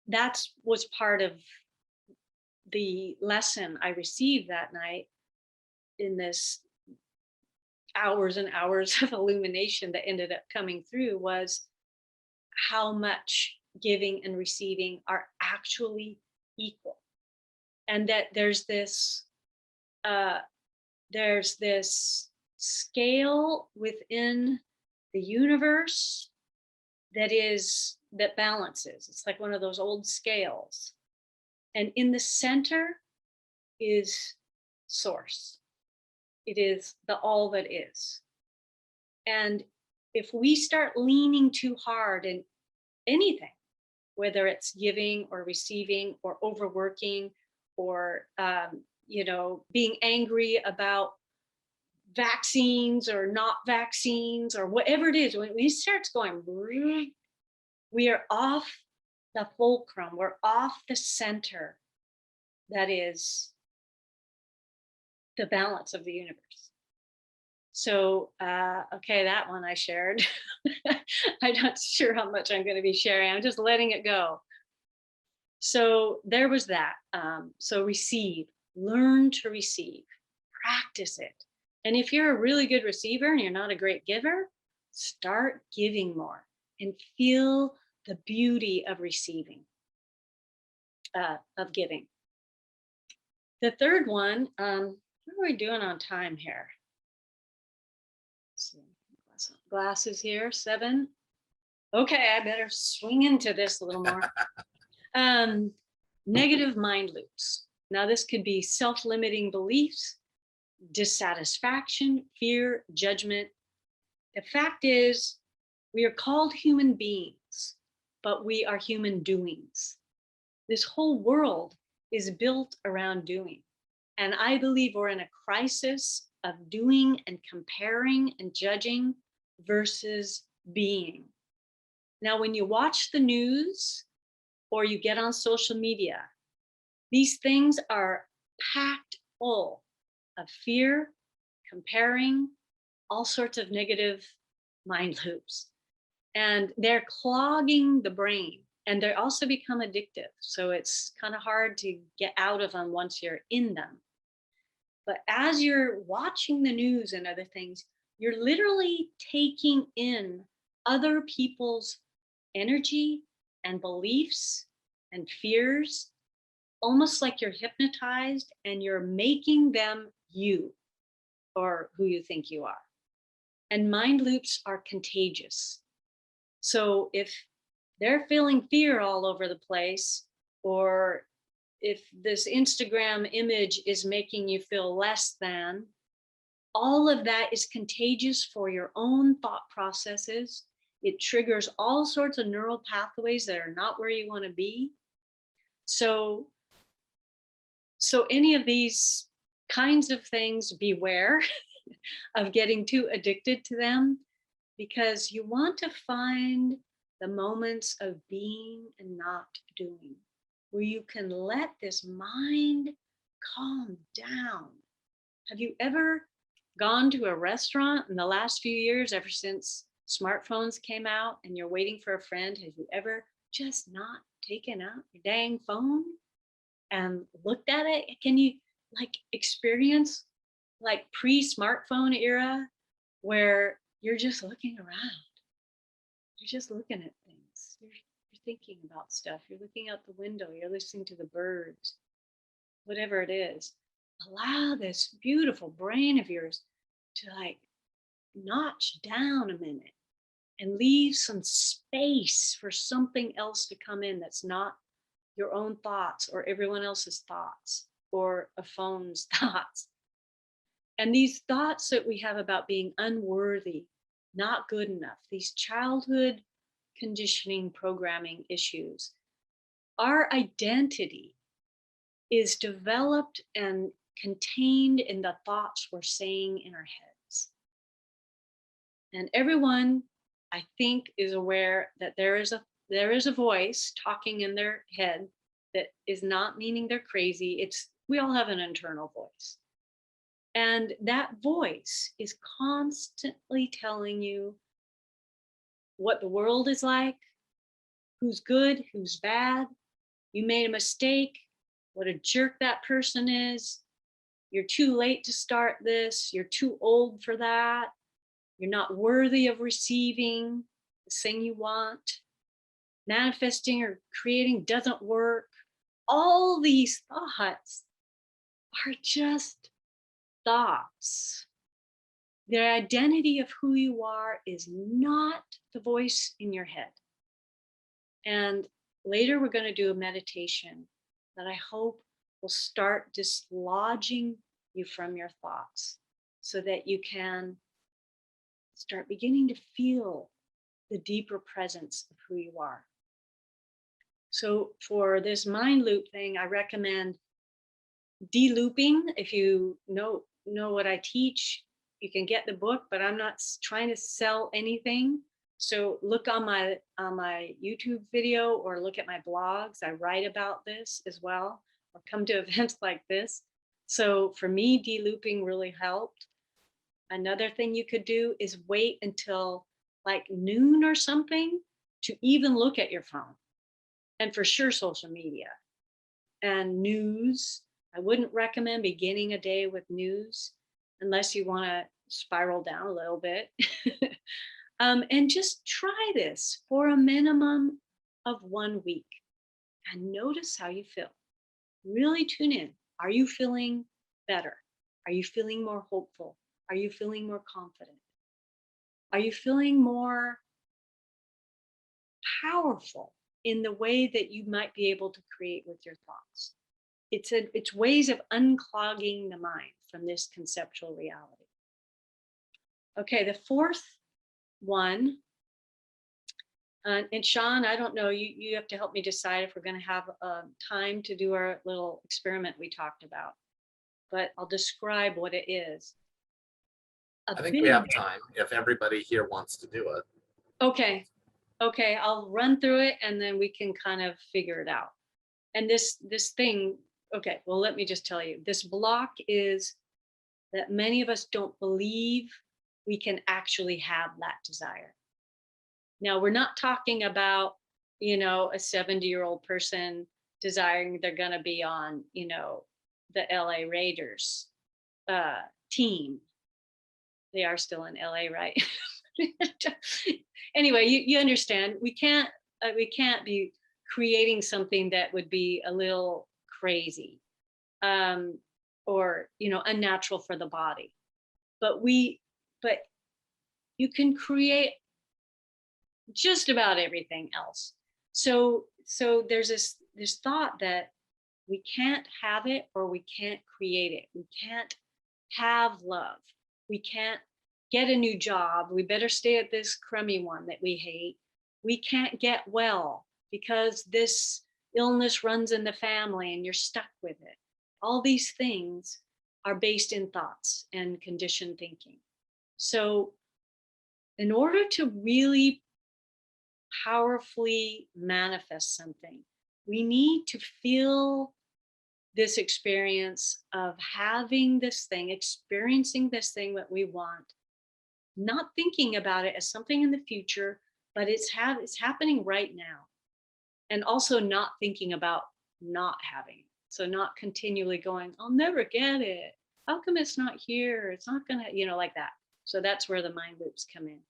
that was part of the lesson I received that night in this hours and hours of illumination that ended up coming through, was how much giving and receiving are actually equal, and that there's this scale within the universe that balances. It's like one of those old scales, and in the center is source. It is the all that is. And if we start leaning too hard in anything, whether it's giving or receiving or overworking or being angry about vaccines or not vaccines or whatever it is, when it starts going, we are off the fulcrum. We're off the center that is the balance of the universe. So, okay, that one I shared. I'm not sure how much I'm going to be sharing. I'm just letting it go. So there was that. So receive, learn to receive, practice it. And if you're a really good receiver and you're not a great giver, start giving more and feel the beauty of receiving, of giving. The third one, what are we doing on time here? Let's see, glasses here, 7. Okay, I better swing into this a little more. Negative mind loops. Now, this could be self-limiting beliefs, dissatisfaction, fear, judgment. The fact is, we are called human beings, but we are human doings. This whole world is built around doing. And I believe we're in a crisis of doing and comparing and judging versus being. Now, when you watch the news or you get on social media, these things are packed full of fear, comparing, all sorts of negative mind loops. And they're clogging the brain, and they also become addictive. So it's kind of hard to get out of them once you're in them. But as you're watching the news and other things, you're literally taking in other people's energy and beliefs and fears, almost like you're hypnotized, and you're making them you or who you think you are. And mind loops are contagious. So if they're feeling fear all over the place, or if this Instagram image is making you feel less than, all of that is contagious for your own thought processes. It triggers all sorts of neural pathways that are not where you want to be. So any of these kinds of things, beware of getting too addicted to them, because you want to find the moments of being and not doing, where you can let this mind calm down. Have you ever gone to a restaurant in the last few years, ever since smartphones came out, and you're waiting for a friend? Have you ever just not taken out your dang phone and looked at it? Can you experience pre-smartphone era where you're just looking around? You're just looking at things. You're thinking about stuff. You're looking out the window. You're listening to the birds, whatever it is. Allow this beautiful brain of yours to notch down a minute and leave some space for something else to come in that's not your own thoughts or everyone else's thoughts or a phone's thoughts. And these thoughts that we have about being unworthy, not good enough, these childhood conditioning programming issues, our identity is developed and contained in the thoughts we're saying in our heads. And everyone, I think, is aware that there is a voice talking in their head that is not meaning they're crazy. We all have an internal voice. And that voice is constantly telling you what the world is like, who's good, who's bad. You made a mistake, what a jerk that person is. You're too late to start this. You're too old for that. You're not worthy of receiving the thing you want. Manifesting or creating doesn't work. All these thoughts are just thoughts. The identity of who you are is not the voice in your head. And later we're going to do a meditation that I hope will start dislodging you from your thoughts so that you can start beginning to feel the deeper presence of who you are. So for this mind loop thing, I recommend de-looping. If you know what I teach, you can get the book, but I'm not trying to sell anything. So look on my YouTube video or look at my blogs. I write about this as well, or come to events like this. So for me, de-looping really helped. Another thing you could do is wait until noon or something to even look at your phone. And for sure, social media and news. I wouldn't recommend beginning a day with news unless you want to spiral down a little bit. And just try this for a minimum of 1 week and notice how you feel. Really tune in. Are you feeling better? Are you feeling more hopeful? Are you feeling more confident? Are you feeling more powerful in the way that you might be able to create with your thoughts? It's ways of unclogging the mind from this conceptual reality. Okay, the fourth one, and Sean, I don't know, you have to help me decide if we're going to have time to do our little experiment we talked about, but I'll describe what it is. I think we have time if everybody here wants to do it. Okay, I'll run through it and then we can kind of figure it out. And this thing, okay, well, let me just tell you, this block is that many of us don't believe we can actually have that desire. Now, we're not talking about, a 70-year-old person desiring they're going to be on, the LA Raiders team. They are still in LA, right? Anyway, you understand. We can't be creating something that would be a little crazy, or unnatural for the body. But you can create just about everything else. So there's this thought that we can't have it or we can't create it. We can't have love. We can't get a new job. We better stay at this crummy one that we hate. We can't get well because this illness runs in the family and you're stuck with it. All these things are based in thoughts and conditioned thinking. So in order to really powerfully manifest something, we need to feel this experience of having this thing, experiencing this thing that we want, not thinking about it as something in the future, but it's happening right now. And also not thinking about not having it. So not continually going, I'll never get it. How come it's not here? It's not gonna, like that. So that's where the mind loops come in.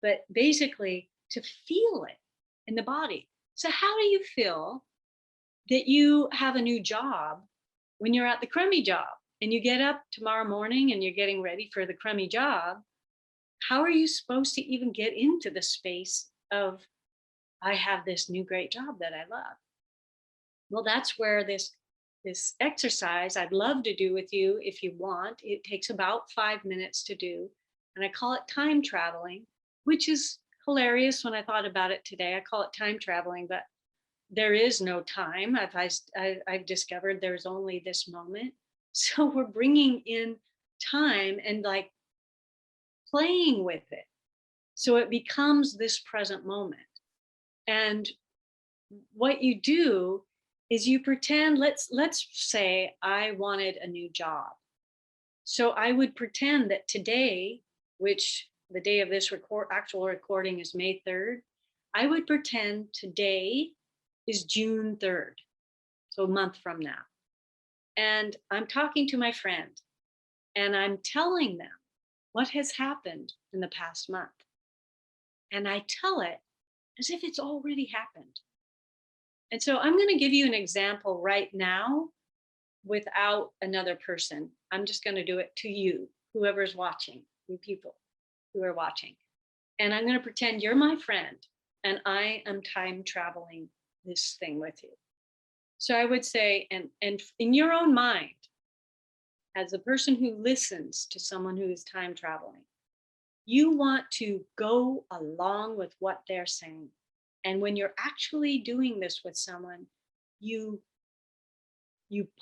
But basically to feel it in the body. So how do you feel that you have a new job when you're at the crummy job and you get up tomorrow morning and you're getting ready for the crummy job? How are you supposed to even get into the space of, I have this new great job that I love? Well, that's where this exercise I'd love to do with you if you want. It takes about 5 minutes to do. And I call it time traveling, which is hilarious when I thought about it today. I call it time traveling, but there is no time. I've discovered there's only this moment. So we're bringing in time and like playing with it. So it becomes this present moment. And what you do is you pretend, let's say I wanted a new job. So I would pretend that today, which the day of this actual recording is May 3rd, I would pretend today is June 3rd, so a month from now. And I'm talking to my friend and I'm telling them what has happened in the past month. And I tell it as if it's already happened. And so I'm going to give you an example right now without another person. I'm just going to do it to you, whoever's watching, you people who are watching. And I'm going to pretend you're my friend and I am time traveling this thing with you. So I would say, and in your own mind, as a person who listens to someone who is time traveling, you want to go along with what they're saying. And when you're actually doing this with someone, you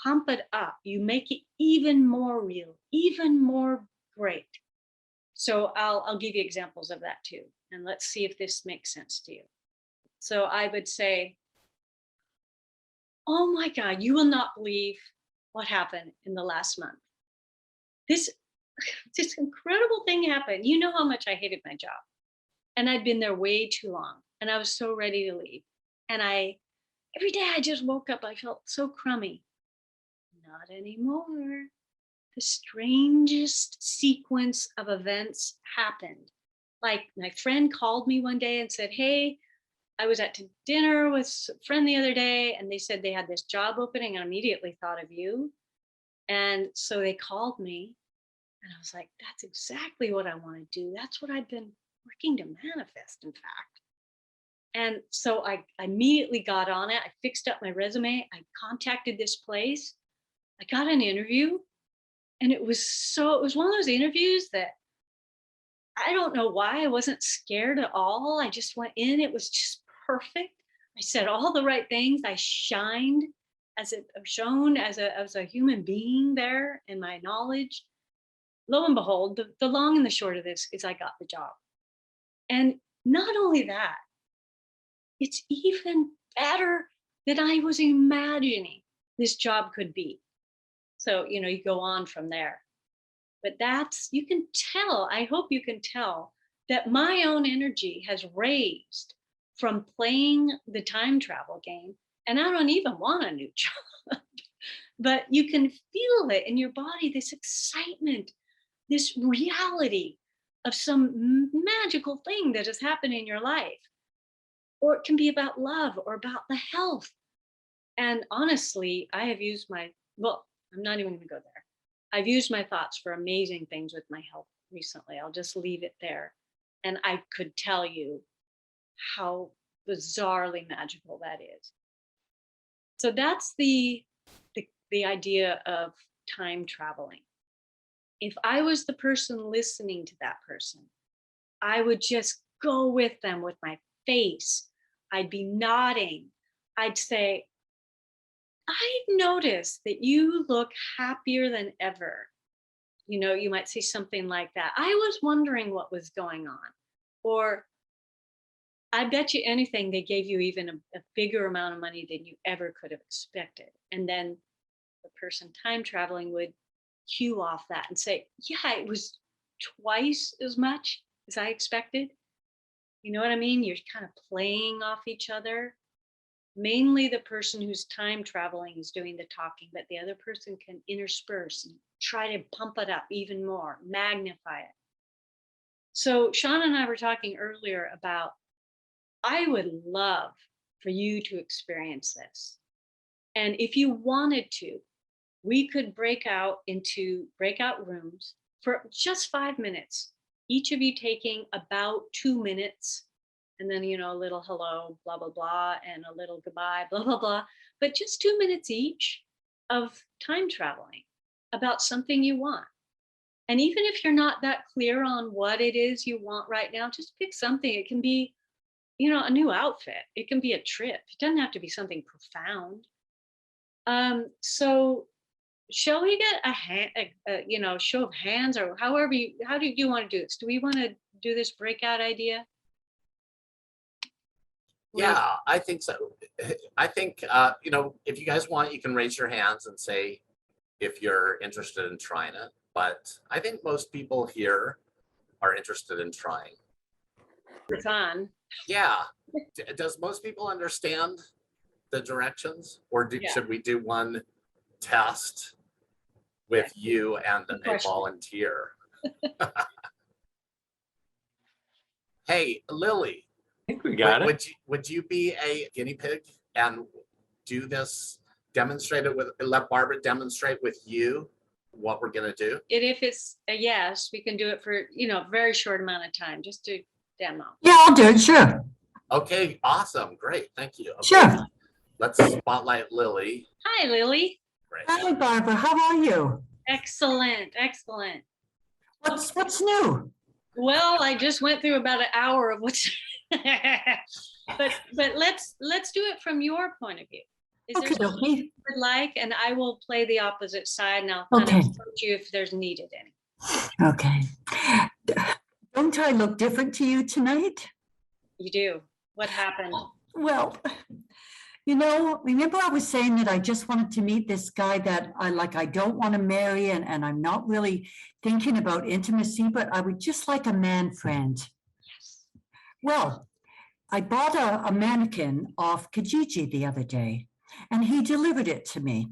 pump it up, you make it even more real, even more great. So I'll give you examples of that too. And let's see if this makes sense to you. So I would say, oh my God, you will not believe what happened in the last month. This incredible thing happened. You know how much I hated my job. And I'd been there way too long. And I was so ready to leave. And every day I just woke up, I felt so crummy. Not anymore. the strangest sequence of events happened. Like my friend called me one day and said, "Hey, I was at dinner with a friend the other day and they said they had this job opening and I immediately thought of you." And so they called me and I was like, that's exactly what I want to do. That's what I've been working to manifest, in fact. And so I immediately got on it. I fixed up my resume. I contacted this place. I got an interview and it was one of those interviews that I don't know why I wasn't scared at all. I just went in. It was just perfect. I said all the right things. I shined shown as a human being there in my knowledge. Lo and behold, the long and the short of this is I got the job. And not only that, it's even better than I was imagining this job could be. So, you go on from there. But you can tell, I hope you can tell that my own energy has raised from playing the time travel game. And I don't even want a new job, but you can feel it in your body, this excitement, this reality of some magical thing that has happened in your life. Or it can be about love or about the health. And honestly, I have used I'm not even going to go there. I've used my thoughts for amazing things with my health recently. I'll just leave it there. And I could tell you how bizarrely magical that is. So that's the idea of time traveling. If I was the person listening to that person, I would just go with them with my face. I'd be nodding. I'd say, I've noticed that you look happier than ever. You might say something like that. I was wondering what was going on. Or I bet you anything they gave you even a bigger amount of money than you ever could have expected. And then the person time traveling would cue off that and say, yeah, it was twice as much as I expected. You know what I mean? You're kind of playing off each other. Mainly the person who's time traveling is doing the talking, but the other person can intersperse and try to pump it up even more, magnify it. So Sean and I were talking earlier about, I would love for you to experience this. And if you wanted to, we could break out into breakout rooms for just 5 minutes, each of you taking about 2 minutes. And then, a little hello, blah, blah, blah, and a little goodbye, blah, blah, blah. But just 2 minutes each of time traveling about something you want. And even if you're not that clear on what it is you want right now, just pick something. It can be, a new outfit. It can be a trip. It doesn't have to be something profound. So shall we get a show of hands, or how do you want to do this? Do we want to do this breakout idea? Yeah, I think so. I think, if you guys want, you can raise your hands and say if you're interested in trying it. But I think most people here are interested in trying. It's on. Yeah. Does most people understand the directions? Or should we do one test with you and a volunteer? Hey, Lily. I think we got it. Would you be a guinea pig and do this? Let Barbara demonstrate with you what we're gonna do. And if it's a yes, we can do it for a very short amount of time, just to demo. Yeah, I'll do it. Sure. Okay, awesome, great, thank you. Okay. Sure. Let's spotlight Lily. Hi, Lily. Great. Hi, Barbara. How are you? Excellent. What's new? Well, I just went through about an hour of what's but let's do it from your point of view. Is there something you would like? And I will play the opposite side, and I'll kind of coach you if there's needed any. Okay. Don't I look different to you tonight? You do. What happened? Well, remember I was saying that I just wanted to meet this guy that I don't want to marry, and I'm not really thinking about intimacy, but I would just like a man friend. Yes. Well, I bought a mannequin off Kijiji the other day, and he delivered it to me.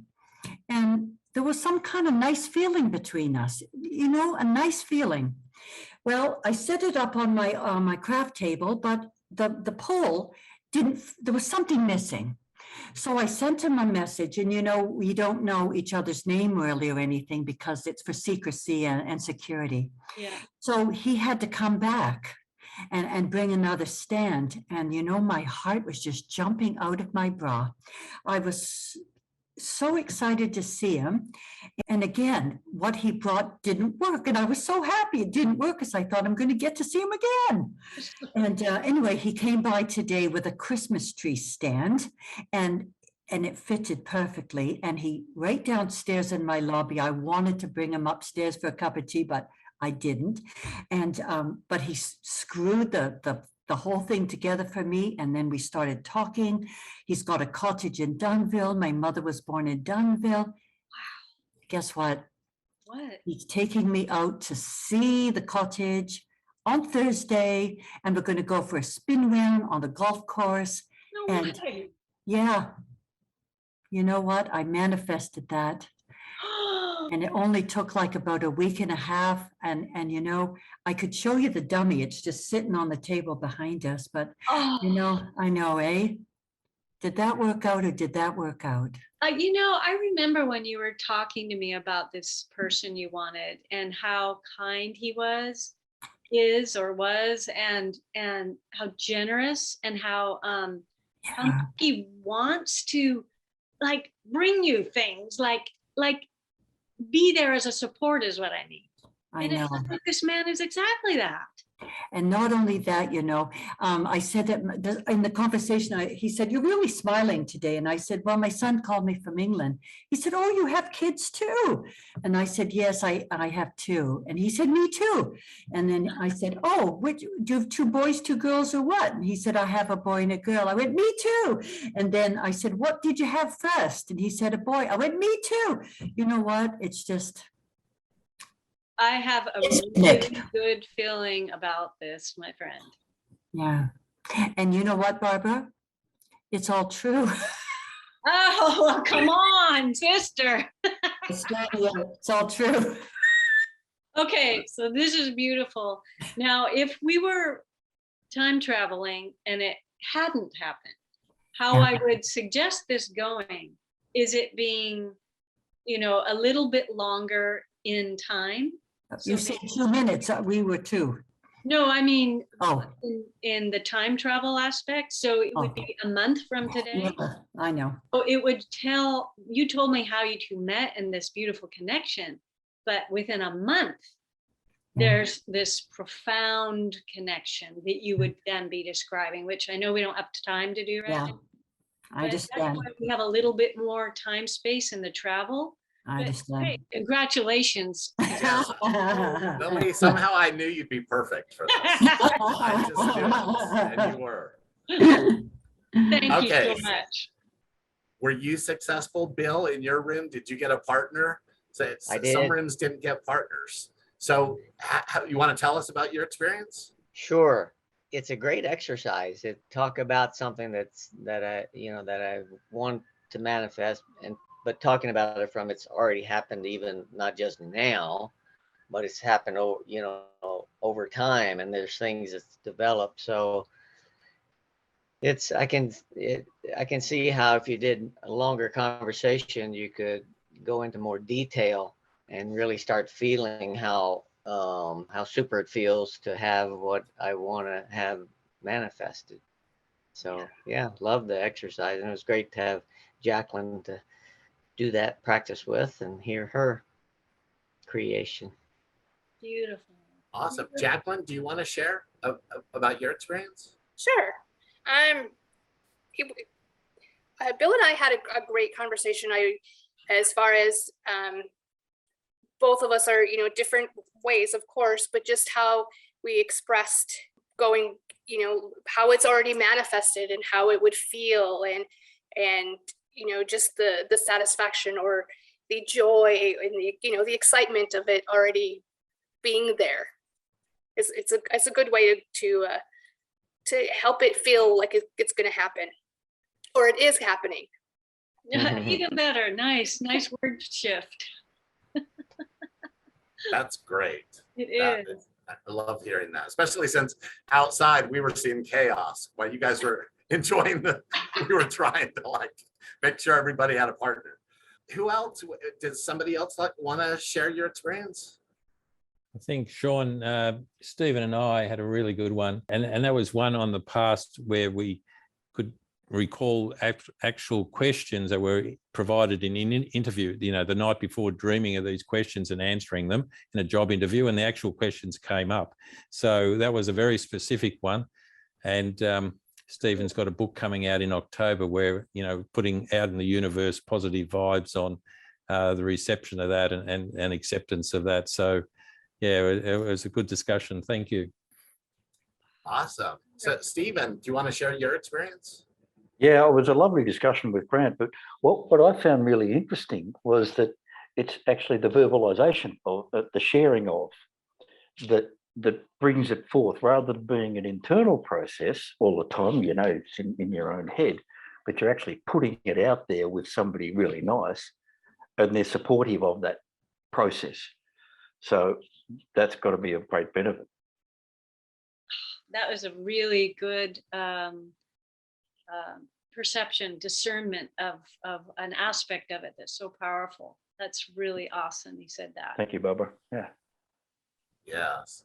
And there was some kind of nice feeling between us, you know, a nice feeling. Well, I set it up on my craft table, but the pole didn't, there was something missing. So I sent him a message, and you know, we don't know each other's name really or anything because it's for secrecy and security. Yeah. So he had to come back and bring another stand. And you know, my heart was just jumping out of my bra. I was so excited to see him. And again, what he brought didn't work. And I was so happy it didn't work because I thought I'm going to get to see him again. And anyway, he came by today with a Christmas tree stand, and it fitted perfectly. And he right downstairs in my lobby. I wanted to bring him upstairs for a cup of tea, but I didn't. And but he screwed the whole thing together for me. And then we started talking. He's got a cottage in Dunnville. My mother was born in Dunnville. Guess what? What? He's taking me out to see the cottage on Thursday, and we're going to go for a spin round on the golf course. No And way. yeah, you know what? I manifested that. And it only took like about a week and a half. And you know, I could show you the dummy. It's just sitting on the table behind us. But Oh, you know, I know, eh? Did that work out or did that work out? you know, I remember when you were talking to me about this person you wanted and how kind he was, is or was, and how generous, and how Yeah, he wants to like bring you things, like be there as a support is what I need. I And it know. looks like this man is exactly that. And not only that, you know, I said that in the conversation, he said, "You're really smiling today." And I said, "Well, my son called me from England." He said, "Oh, you have kids too?" And I said, "Yes, I have two." And he said, "Me too." And then I said, "Oh, which, do you have two boys, two girls, or what?" And he said, "I have a boy and a girl." I went, "Me too." And then I said, "What did you have first?" And he said, "A boy." I went, "Me too." You know what? It's just, I have a Nick. really good feeling about this, my friend. Yeah. And you know what, Barbara? It's all true. Oh, come on, sister. It's all true. Okay, so this is beautiful. Now, if we were time traveling and it hadn't happened, how I would suggest this going is it being, you know, a little bit longer in time. You said 2 minutes, we were two. No, I mean, Oh, in the time travel aspect. So it would Oh. be a month from today. yeah, I know. So it would tell, you told me how you two met and this beautiful connection, but within a month, Yeah. there's this profound connection that you would then be describing, which I know we don't have time to do right Yeah, now. I But that's understand. why we have a little bit more time space in the travel. I But understand. hey, congratulations. Nobody, somehow I knew you'd be perfect for this. I just knew it, and you were. Thank you Okay. so much. Were you successful, Bill, in your room? Did you get a partner? So I did. Some rooms didn't get partners. So you want to tell us about your experience? Sure. It's a great exercise to talk about something that I want to manifest, but talking about it from it's already happened, even not just now, but it's happened over time, and there's things that's developed. So I can see how if you did a longer conversation, you could go into more detail and really start feeling how super it feels to have what I want to have manifested. So yeah, love the exercise, and it was great to have Jacqueline to do that practice with and hear her creation. Beautiful. Awesome. Jacqueline, do you want to share about your experience? Sure. Bill and I had a great conversation. As far as both of us are, different ways, of course, but just how we expressed going, how it's already manifested and how it would feel, and just the satisfaction or the joy and the excitement of it already being there. It's a good way to help it feel like it's going to happen, or it is happening. Even better. Nice word shift. That's great. It That- is. I love hearing that, especially since outside we were seeing chaos while you guys were enjoying we were trying to like make sure everybody had a partner. Who else? Does somebody else want to share your experience? I think Sean, Stephen and I had a really good one. And that was one on the past where we could recall actual questions that were provided in an interview, the night before, dreaming of these questions and answering them in a job interview, and the actual questions came up. So that was a very specific one. And Stephen's got a book coming out in October where, putting out in the universe positive vibes on the reception of that and acceptance of that. So yeah, it was a good discussion. Thank you. Awesome. So Stephen, do you want to share your experience? Yeah, it was a lovely discussion with Grant, but what I found really interesting was that it's actually the verbalization of the sharing of that brings it forth, rather than being an internal process all the time, it's in your own head, but you're actually putting it out there with somebody really nice and they're supportive of that process. So that's got to be of great benefit. That was a really good perception, discernment of an aspect of it that's so powerful. That's really awesome. You said that. Thank you, Barbara. Yeah. Yes.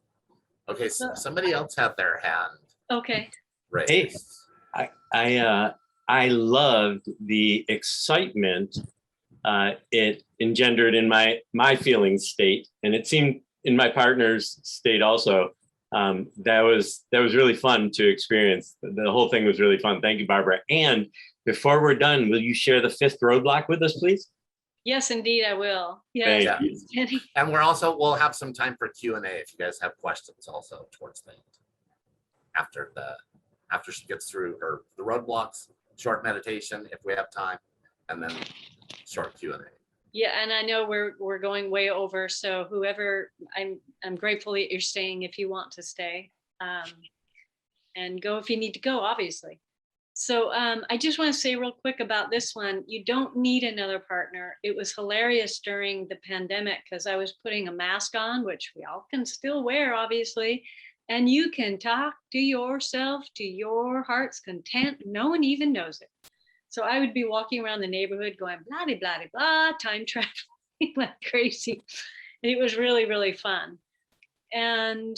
Okay, so somebody else had their hand Okay. raised. Hey, I loved the excitement it engendered in my feelings state, and it seemed in my partner's state also. That was really fun to experience. The whole thing was really fun. Thank you, Barbara. And before we're done, will you share the 5th roadblock with us, please? Yes, indeed, I will. Yes. Yeah. And we'll have some time for Q&A if you guys have questions also towards the end. After she gets through the roadblocks, short meditation if we have time, and then short Q&A. Yeah, and I know we're going way over, so whoever, I'm grateful that you're staying if you want to stay, and go if you need to go, obviously. So I just want to say real quick about this one. You don't need another partner. It was hilarious during the pandemic because I was putting a mask on, which we all can still wear, obviously, and you can talk to yourself to your heart's content. No one even knows it. So I would be walking around the neighborhood going blah, blah, blah, blah, time traveling like crazy. And it was really, really fun. And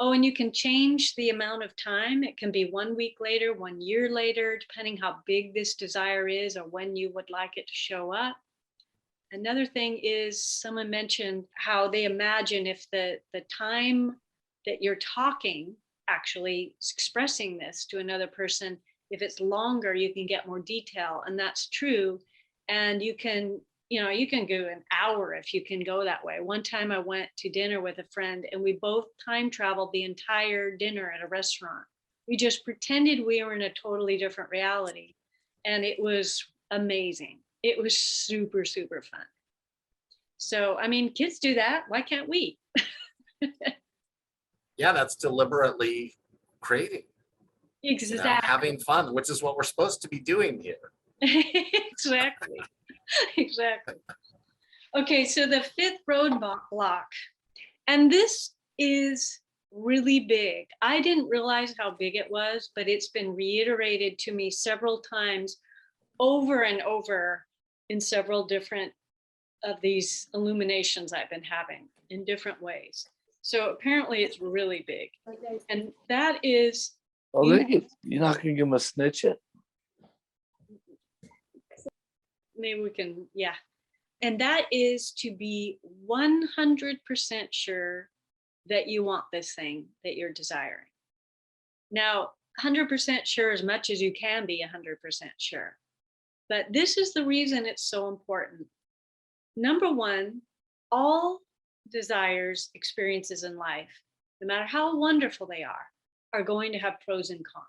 and you can change the amount of time. It can be 1 week later, 1 year later, depending how big this desire is or when you would like it to show up. Another thing is someone mentioned how they imagine if the time that you're talking, actually expressing this to another person, if it's longer, you can get more detail, and that's true. And you can go an hour if you can go that way. One time I went to dinner with a friend and we both time traveled the entire dinner at a restaurant. We just pretended we were in a totally different reality. And it was amazing. It was super, super fun. So, I mean, kids do that. Why can't we? Yeah, that's deliberately creating. Exactly. Having fun, which is what we're supposed to be doing here. Exactly. Exactly. Okay, so the 5th roadblock, and this is really big. I didn't realize how big it was, but it's been reiterated to me several times over and over in several different of these illuminations I've been having in different ways. So apparently it's really big. And that is, You're not going to give him a snitch yet? maybe we can, yeah. And that is to be 100% sure that you want this thing that you're desiring. Now, 100% sure as much as you can be 100% sure. But this is the reason it's so important. Number one, all desires, experiences in life, no matter how wonderful they are going to have pros and cons.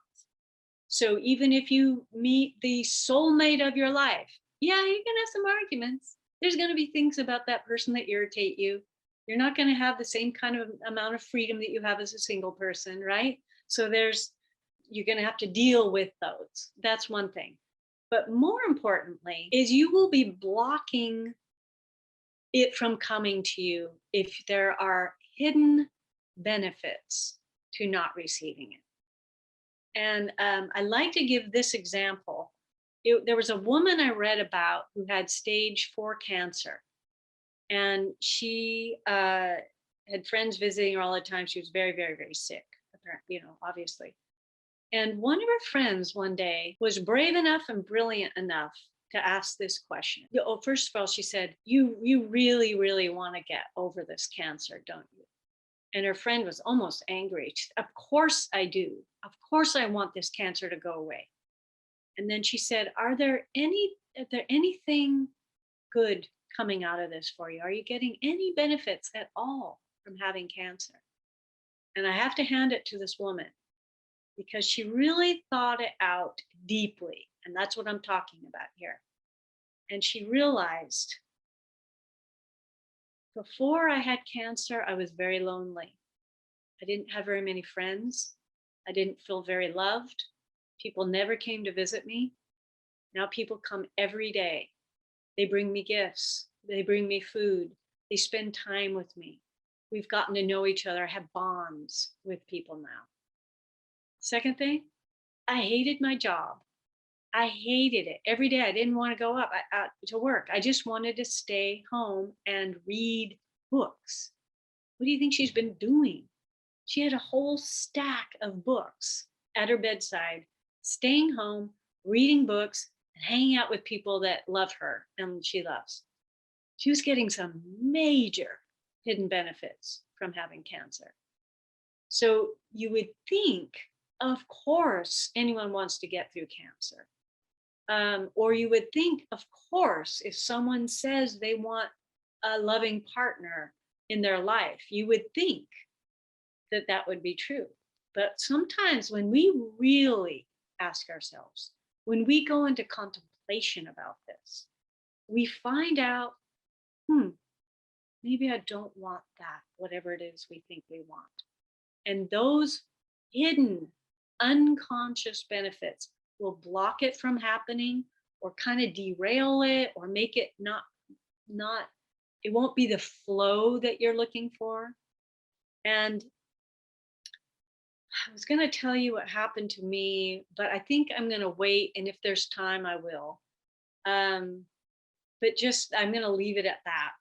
So even if you meet the soulmate of your life, yeah, you're gonna have some arguments. There's gonna be things about that person that irritate you. You're not gonna have the same kind of amount of freedom that you have as a single person, right? So you're gonna have to deal with those. That's one thing. But more importantly is you will be blocking it from coming to you if there are hidden benefits to not receiving it. And I like to give this example. There was a woman I read about who had stage 4 cancer, and she had friends visiting her all the time. She was very, very, very sick, obviously. And one of her friends one day was brave enough and brilliant enough to ask this question. First of all, she said, you really, really want to get over this cancer, don't you? And her friend was almost angry. She said, of course I do. Of course I want this cancer to go away. And then she said, is there anything good coming out of this for you? Are you getting any benefits at all from having cancer? And I have to hand it to this woman because she really thought it out deeply. And that's what I'm talking about here. And she realized, before I had cancer, I was very lonely. I didn't have very many friends. I didn't feel very loved. People never came to visit me. Now people come every day. They bring me gifts. They bring me food. They spend time with me. We've gotten to know each other. I have bonds with people now. Second thing, I hated my job. I hated it. Every day I didn't want to go out to work. I just wanted to stay home and read books. What do you think she's been doing? She had a whole stack of books at her bedside, staying home, reading books, and hanging out with people that love her and she loves. She was getting some major hidden benefits from having cancer. So you would think, of course, anyone wants to get through cancer. Or you would think, of course, if someone says they want a loving partner in their life, you would think that that would be true. But sometimes when we really ask ourselves, when we go into contemplation about this, we find out, maybe I don't want that, whatever it is we think we want. And those hidden, unconscious benefits will block it from happening or kind of derail it or make it not, it won't be the flow that you're looking for. And I was going to tell you what happened to me, but I think I'm going to wait. And if there's time, I will. But I'm going to leave it at that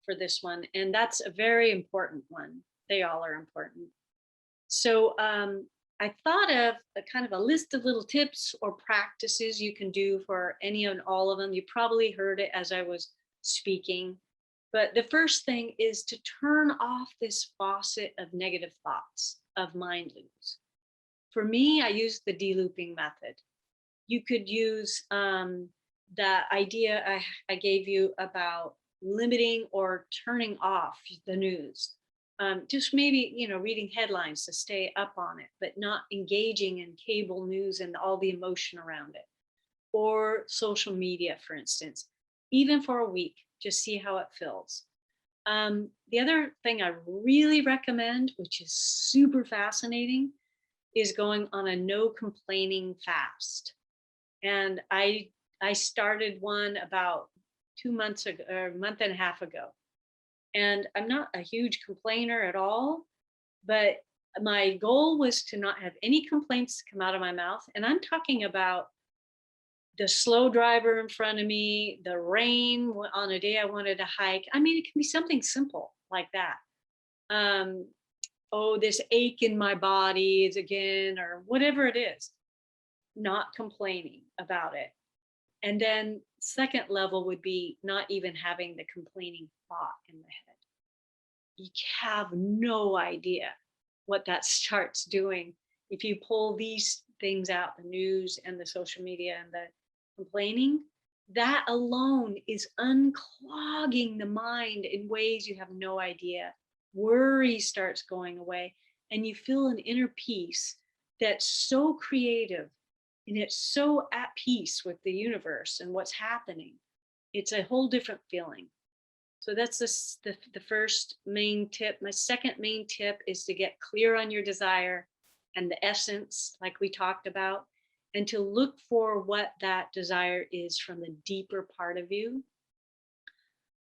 for this one. And that's a very important one. They all are important. So I thought of a kind of a list of little tips or practices you can do for any and all of them. You probably heard it as I was speaking. But the first thing is to turn off this faucet of negative thoughts, of mind loops. For me, I use the de-looping method. You could use the idea I gave you about limiting or turning off the news. Just maybe, reading headlines to stay up on it, but not engaging in cable news and all the emotion around it. Or social media, for instance, even for a week, just see how it feels. The other thing I really recommend, which is super fascinating, is going on a no complaining fast. And I started one about 2 months ago, or a month and a half ago. And I'm not a huge complainer at all, but my goal was to not have any complaints come out of my mouth. And I'm talking about the slow driver in front of me, the rain on a day I wanted to hike. I mean, it can be something simple like that. This ache in my body is again, or whatever it is, not complaining about it. And then second level would be not even having the complaining thought in the head. You have no idea what that starts doing. If you pull these things out, the news and the social media and the complaining, that alone is unclogging the mind in ways you have no idea. Worry starts going away and you feel an inner peace that's so creative and it's so at peace with the universe and what's happening. It's a whole different feeling. So that's the first main tip. My second main tip is to get clear on your desire and the essence, like we talked about. and to look for what that desire is from the deeper part of you.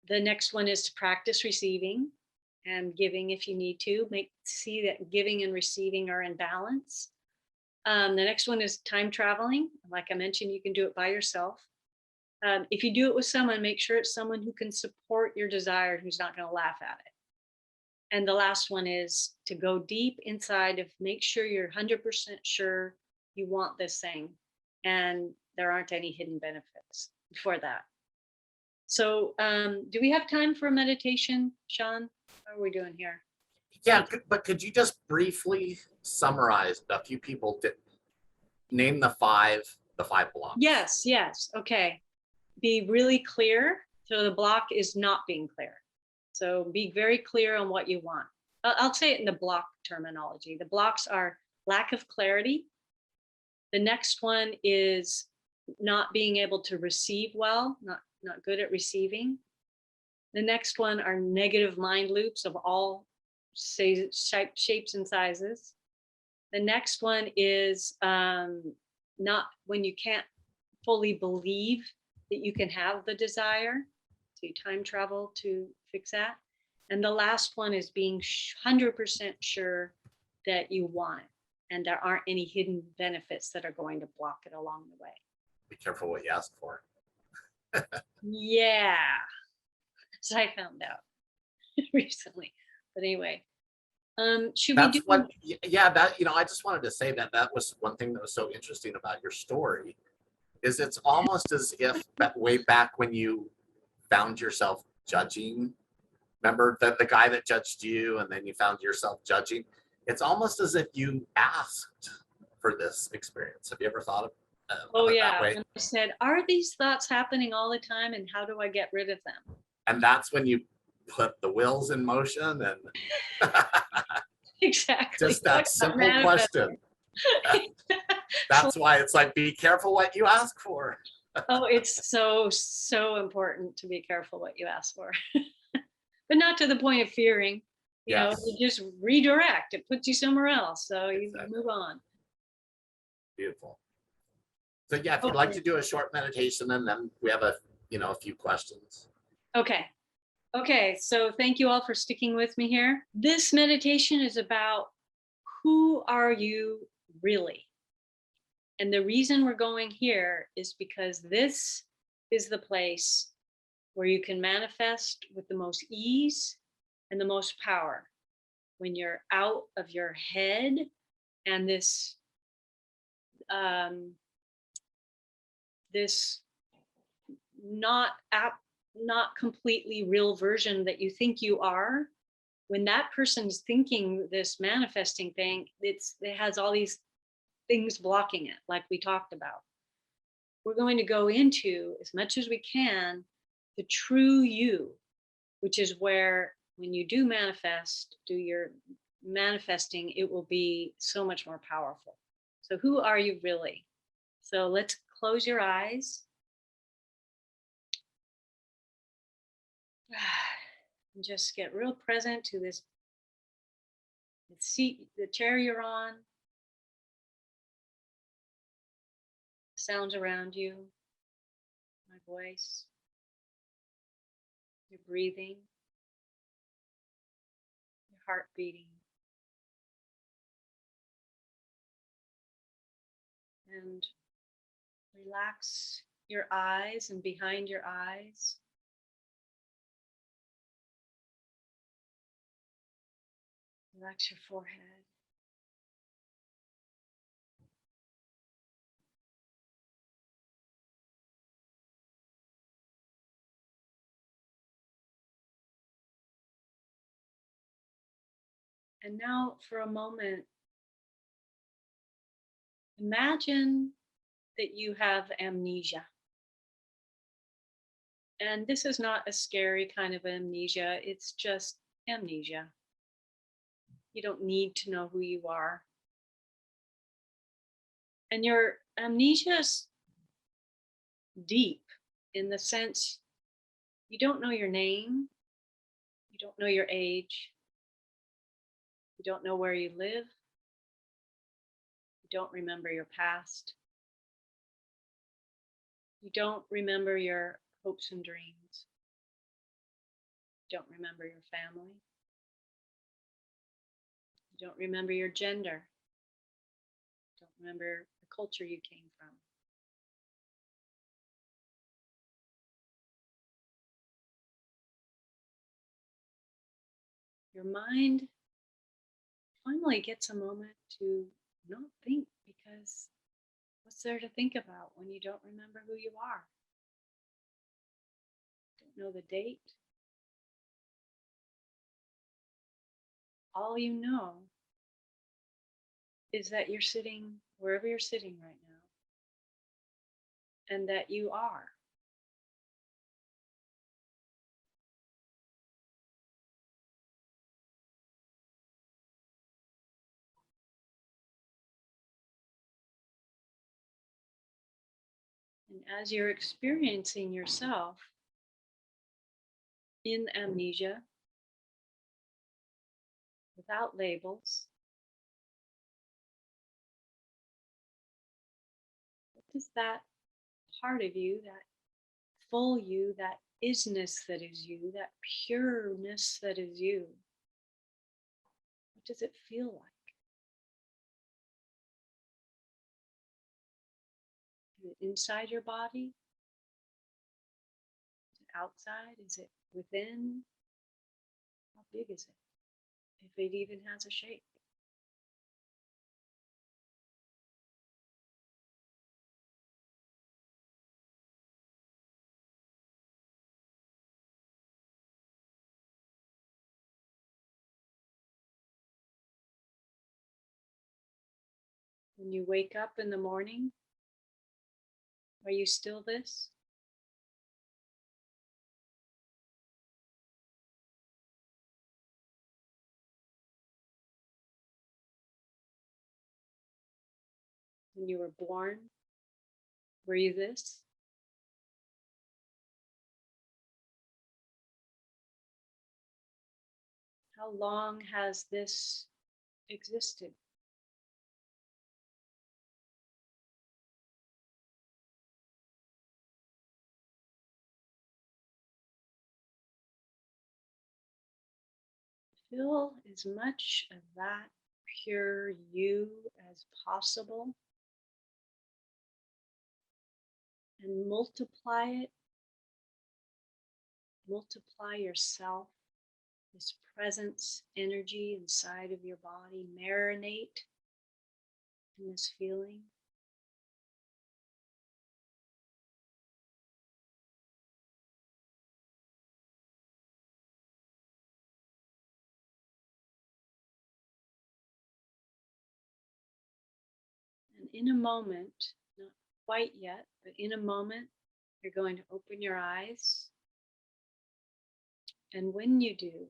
The next one is to practice receiving and giving if you need to. See that giving and receiving are in balance. The next one is time traveling. Like I mentioned, you can do it by yourself. If you do it with someone, make sure it's someone who can support your desire, who's not going to laugh at it. And the last one is to go deep inside of, make sure you're 100% sure you want this thing, and there aren't any hidden benefits for that. So do we have time for a meditation, Sean? How are we doing here? Yeah, but could you just briefly summarize? A few people did name the five blocks. Yes. Okay. Be really clear. So the block is not being clear. So be very clear on what you want. I'll say it in the block terminology. The blocks are lack of clarity. The next one is not being able to receive well, not good at receiving. The next one are negative mind loops of all shapes and sizes. The next one is not when you can't fully believe that you can have the desire. So you time travel to fix that. And the last one is being 100% sure that you want it, and there aren't any hidden benefits that are going to block it along the way. Be careful what you ask for. Yeah, as I found out recently. But anyway, should we do? I just wanted to say that was one thing that was so interesting about your story, is it's almost as if that way back when you found yourself judging, remember the guy that judged you, and then you found yourself judging. It's almost as if you asked for this experience. Have you ever thought of it that way? And I said, are these thoughts happening all the time, and how do I get rid of them? And that's when you put the wheels in motion, and exactly. Just that simple question. That's why it's like, be careful what you ask for. Oh, it's so important to be careful what you ask for, but not to the point of fearing. You know, you just redirect. It puts you somewhere else, so you move on. Beautiful. So yeah, if you'd like to do a short meditation, and then we have a few questions. Okay, so thank you all for sticking with me here. This meditation is about who are you really? And the reason we're going here is because this is the place where you can manifest with the most ease and the most power, when you're out of your head and this not completely real version that you think you are. When that person's thinking this manifesting thing, it has all these things blocking it, like we talked about. We're going to go into, as much as we can, the true you, which is where when you do your manifesting, it will be so much more powerful. So who are you really? So let's close your eyes. And just get real present to this seat, the chair you're on, sounds around you, my voice, your breathing, your heart beating. And relax your eyes, and behind your eyes, relax your forehead. And now for a moment, imagine that you have amnesia. And this is not a scary kind of amnesia, it's just amnesia. You don't need to know who you are. And your amnesia is deep in the sense you don't know your name, you don't know your age, you don't know where you live, you don't remember your past. You don't remember your hopes and dreams. You don't remember your family. You don't remember your gender. You don't remember the culture you came from. Your mind finally gets a moment to not think, because what's there to think about when you don't remember who you are? Don't know the date. All you know is that you're sitting wherever you're sitting right now, and that you are. And as you're experiencing yourself in amnesia, without labels, what does that part of you, that full you, that isness that is you, that pureness that is you, what does it feel like? Is it inside your body? Is it outside? Is it within? How big is it? If it even has a shape. When you wake up in the morning, are you still this? When you were born, were you this? How long has this existed? Fill as much of that pure you as possible and multiply it. Multiply yourself, this presence energy inside of your body. Marinate in this feeling. And in a moment, not quite yet, but in a moment, you're going to open your eyes. And when you do,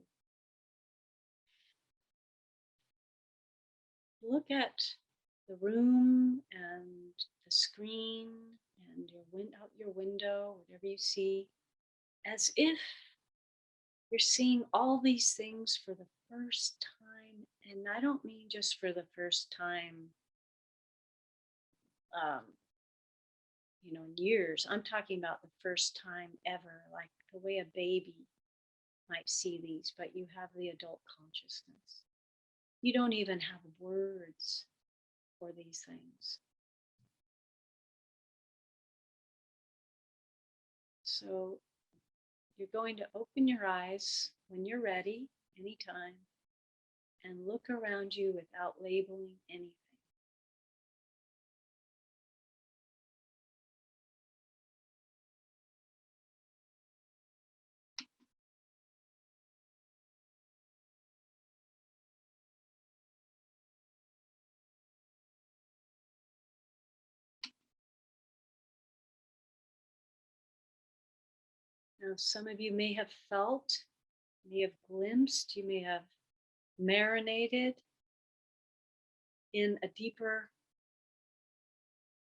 look at the room and the screen and out your window, whatever you see, as if you're seeing all these things for the first time. And I don't mean just for the first time, in years. I'm talking about the first time ever, like the way a baby might see these, but you have the adult consciousness. You don't even have words for these things. So you're going to open your eyes when you're ready, anytime, and look around you without labeling anything. Now, some of you may have felt, may have glimpsed, you may have marinated in a deeper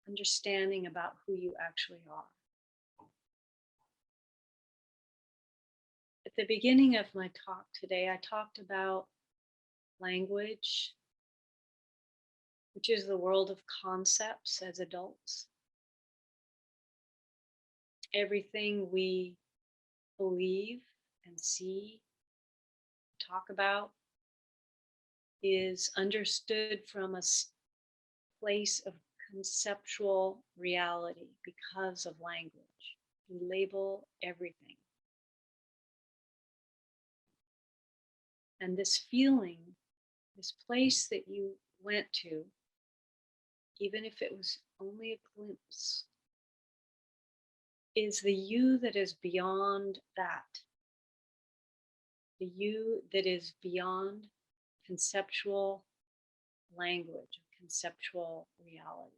understanding about who you actually are. At the beginning of my talk today, I talked about language, which is the world of concepts as adults. everything we believe and see, talk about, is understood from a place of conceptual reality because of language. We label everything. And this feeling, this place that you went to, even if it was only a glimpse, is the you that is beyond that. The you that is beyond conceptual language, conceptual reality.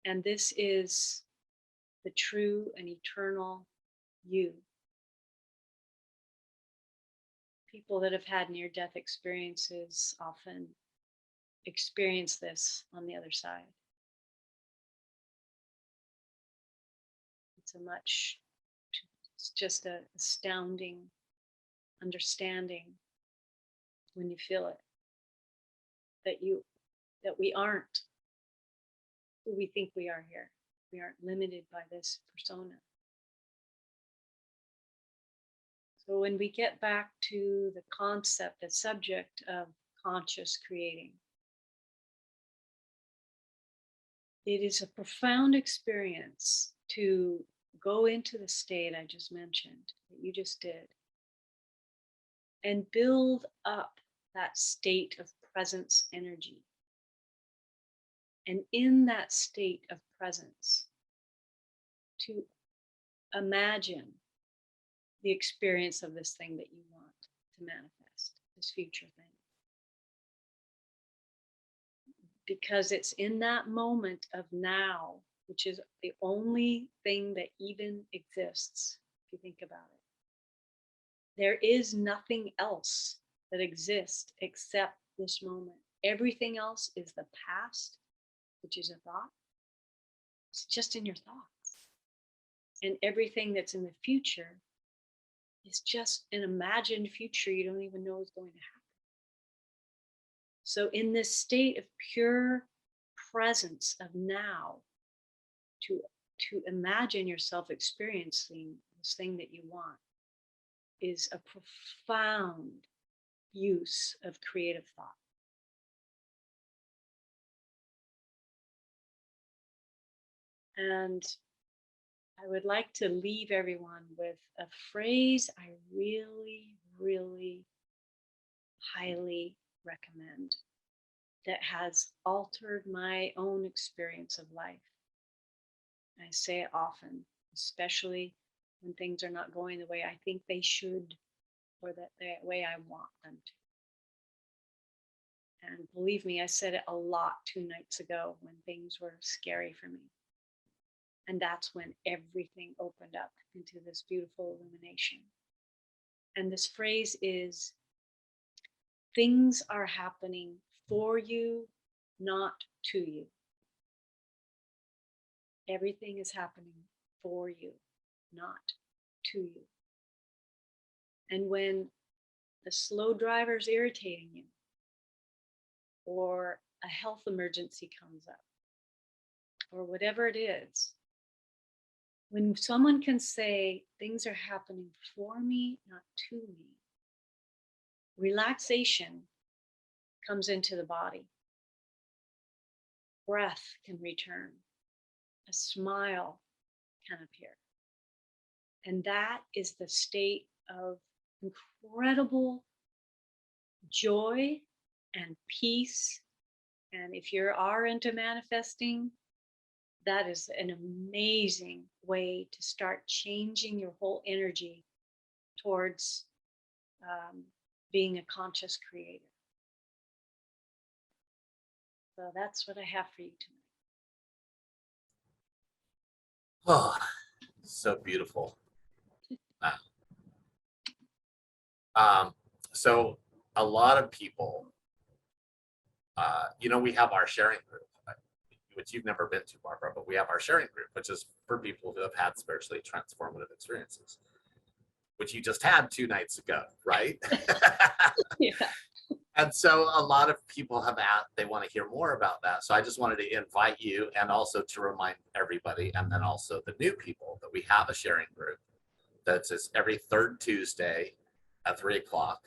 And this is the true and eternal you. People that have had near-death experiences often experience this on the other side. It's just an astounding understanding when you feel it, that we aren't who we think we are here. We aren't limited by this persona. So when we get back to the concept, the subject of conscious creating, it is a profound experience to go into the state I just mentioned, that you just did, and build up that state of presence energy. And in that state of presence, to imagine the experience of this thing that you want to manifest, this future thing. Because it's in that moment of now, which is the only thing that even exists, if you think about it. There is nothing else that exists except this moment. Everything else is the past, which is a thought. It's just in your thoughts. And everything that's in the future is just an imagined future you don't even know is going to happen. So in this state of pure presence of now, to imagine yourself experiencing this thing that you want is a profound use of creative thought. And I would like to leave everyone with a phrase I really, really highly recommend that has altered my own experience of life. I say it often, especially when things are not going the way I think they should, or the way I want them to. And believe me, I said it a lot 2 nights ago when things were scary for me. And that's when everything opened up into this beautiful illumination. And this phrase is, things are happening for you, not to you. Everything is happening for you, not to you. And when the slow driver's irritating you, or a health emergency comes up, or whatever it is, when someone can say things are happening for me, not to me, relaxation comes into the body. Breath can return. A smile can appear. And that is the state of incredible joy and peace. And if you are into manifesting, that is an amazing way to start changing your whole energy towards being a conscious creator. So that's what I have for you tonight. Oh, so beautiful. So a lot of people, we have our sharing group, which you've never been to, Barbara, but we have our sharing group, which is for people who have had spiritually transformative experiences, which you just had 2 nights ago, right? Yeah. And so a lot of people have asked, they want to hear more about that. So I just wanted to invite you and also to remind everybody, and then also the new people, that we have a sharing group that's every third Tuesday at 3 o'clock.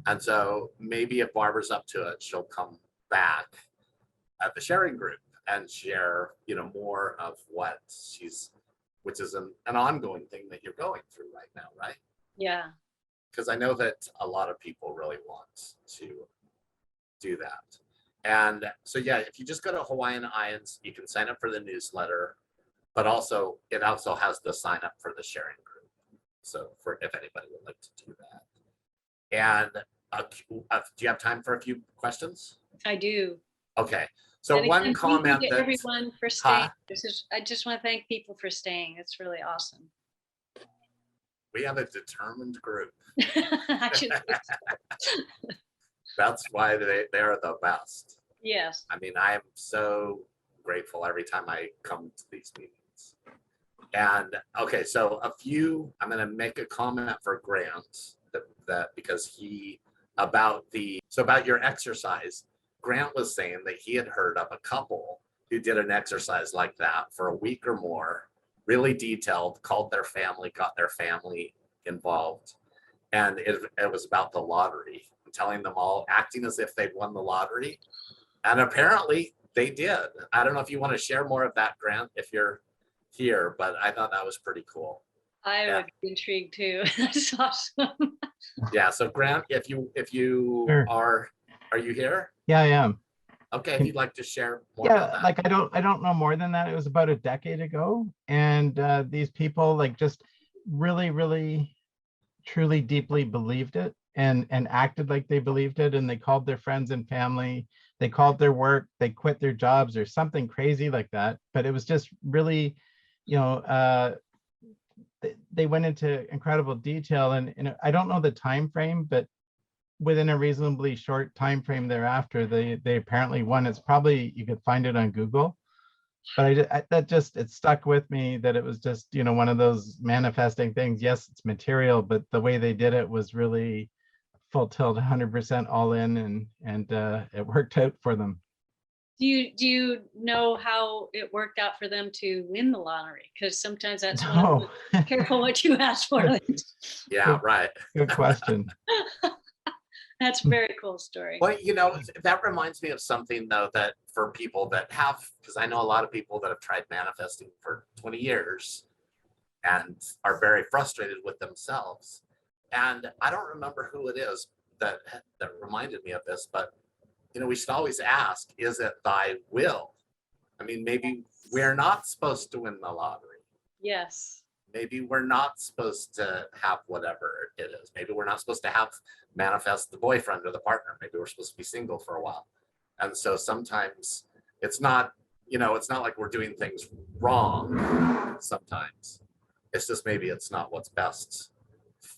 And so maybe if Barbara's up to it, she'll come back at the sharing group and share, more of what which is an ongoing thing that you're going through right now, right? Yeah. Because I know that a lot of people really want to do that. And so, yeah, if you just go to Hawaiian IANDS, you can sign up for the newsletter, but also it also has the sign up for the sharing group. So for if anybody would like to do that. And do you have time for a few questions? I do. Okay. So And one again, comment thank you to that everyone for staying. Huh? I just want to thank people for staying. It's really awesome. We have a determined group. Actually, That's why they're the best. yes. I mean, I am so grateful every time I come to these meetings. And okay, so I'm going to make a comment for Grant that because about your exercise, Grant was saying that he had heard of a couple who did an exercise like that for a week or more, really detailed, called their family, got their family involved. And it was about the lottery, telling them all, acting as if they'd won the lottery. And apparently they did. I don't know if you want to share more of that, Grant, if you're here, but I thought that was pretty cool. I would be intrigued too. That's awesome. Yeah. So Grant, if you Sure. are you here? Yeah, I am. Okay, if you'd like to share more Yeah, about that. like I don't know more than that. It was about a decade ago, and these people like just really, truly, deeply believed it and acted like they believed it, and they called their friends and family. They called their work. They quit their jobs or something crazy like that. But it was just really, they went into incredible detail, and I don't know the time frame, but within a reasonably short time frame thereafter, they apparently won. It's probably, you could find it on Google, but it stuck with me that it was just, one of those manifesting things. Yes, it's material, but the way they did it was really full tilt, 100% all in, and it worked out for them. Do you know how it worked out for them to win the lottery? Because sometimes that's one of the, careful what you ask for. Yeah, right. Good question. That's a very cool story. Well, that reminds me of something though, that for people that have, because I know a lot of people that have tried manifesting for 20 years and are very frustrated with themselves. And I don't remember who it is that reminded me of this, but we should always ask, is it thy will? I mean, maybe we're not supposed to win the lottery. Yes. Maybe we're not supposed to have whatever it is. Maybe we're not supposed to manifest the boyfriend or the partner. Maybe we're supposed to be single for a while. And so sometimes it's not, it's not like we're doing things wrong. Sometimes it's just maybe it's not what's best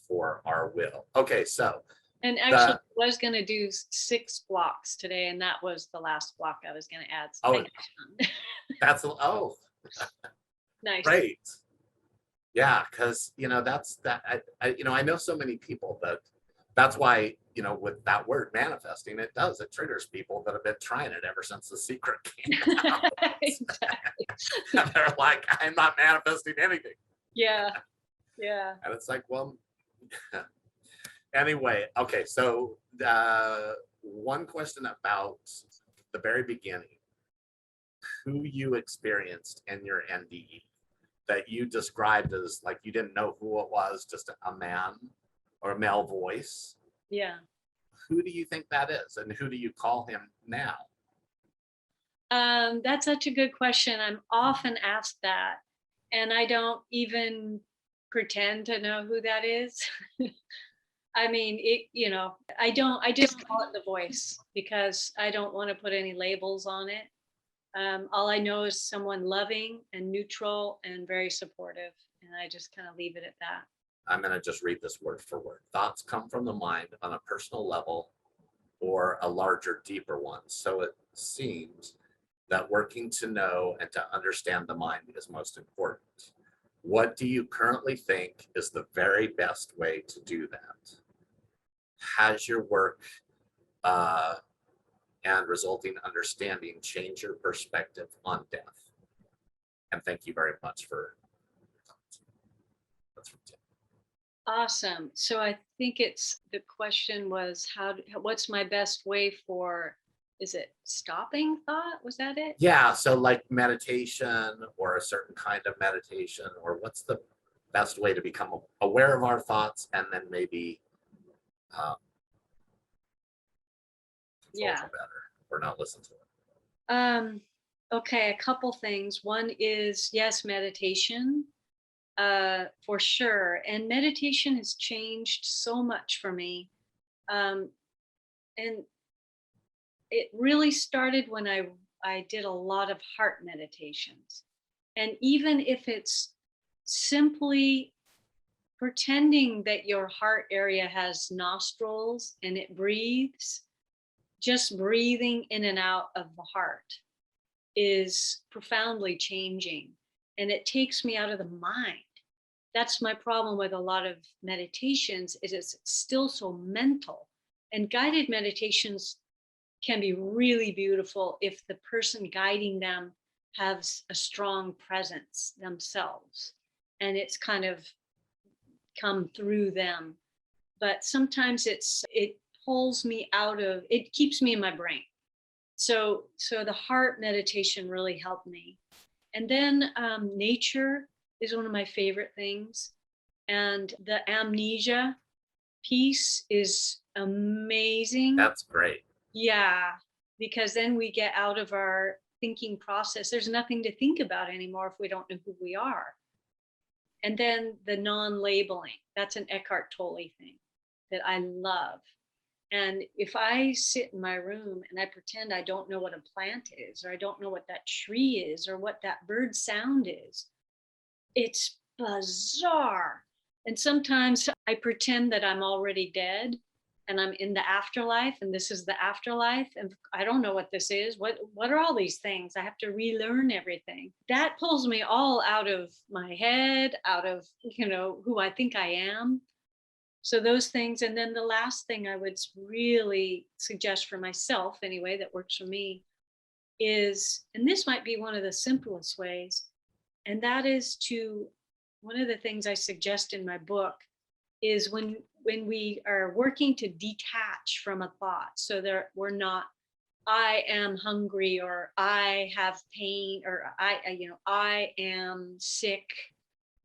for our will. Okay, so. And actually, I was going to do 6 blocks today, and that was the last block I was going to add. So that's nice. Great. Yeah, because that's that. I know so many people that's why with that word manifesting, it triggers people that have been trying it ever since The Secret came out. Exactly. And they're like, I'm not manifesting anything. Yeah. And it's like, well. Anyway, okay, so one question about the very beginning, who you experienced in your NDE that you described as like you didn't know who it was, just a man or a male voice. Yeah. Who do you think that is, and who do you call him now? That's such a good question. I'm often asked that, and I don't even pretend to know who that is. I mean, I just call it the voice because I don't want to put any labels on it. All I know is someone loving and neutral and very supportive. And I just kind of leave it at that. I'm going to just read this word for word. Thoughts come from the mind on a personal level or a larger, deeper one. So it seems that working to know and to understand the mind is most important. What do you currently think is the very best way to do that? Has your work and resulting understanding change your perspective on death. And thank you very much for that's from Tim. Awesome. So I think the question was what's my best way for, is it stopping thought? Was that it? Yeah, so like meditation or a certain kind of meditation, or what's the best way to become aware of our thoughts and then maybe control Yeah. them better or not listen to it. Okay, a couple things. One is, yes, meditation, for sure. And meditation has changed so much for me. And it really started when I did a lot of heart meditations. And even if it's simply pretending that your heart area has nostrils and it breathes, just breathing in and out of the heart is profoundly changing, and it takes me out of the mind. That's my problem with a lot of meditations, is it's still so mental. And guided meditations can be really beautiful if the person guiding them has a strong presence themselves and it's kind of come through them. But sometimes it pulls me out of, it keeps me in my brain. So the heart meditation really helped me. And then nature is one of my favorite things. And the amnesia piece is amazing. That's great. Yeah, because then we get out of our thinking process. There's nothing to think about anymore if we don't know who we are. And then the non-labeling, that's an Eckhart Tolle thing that I love. And if I sit in my room and I pretend I don't know what a plant is, or I don't know what that tree is, or what that bird sound is, it's bizarre. And sometimes I pretend that I'm already dead and I'm in the afterlife, and this is the afterlife, and I don't know what this is. What are all these things? I have to relearn everything. That pulls me all out of my head, out of, who I think I am. So those things. And then the last thing I would really suggest for myself, anyway, that works for me is, and this might be one of the simplest ways, and that is one of the things I suggest in my book is when we are working to detach from a thought, so that we're not, I am hungry, or I have pain, or I am sick,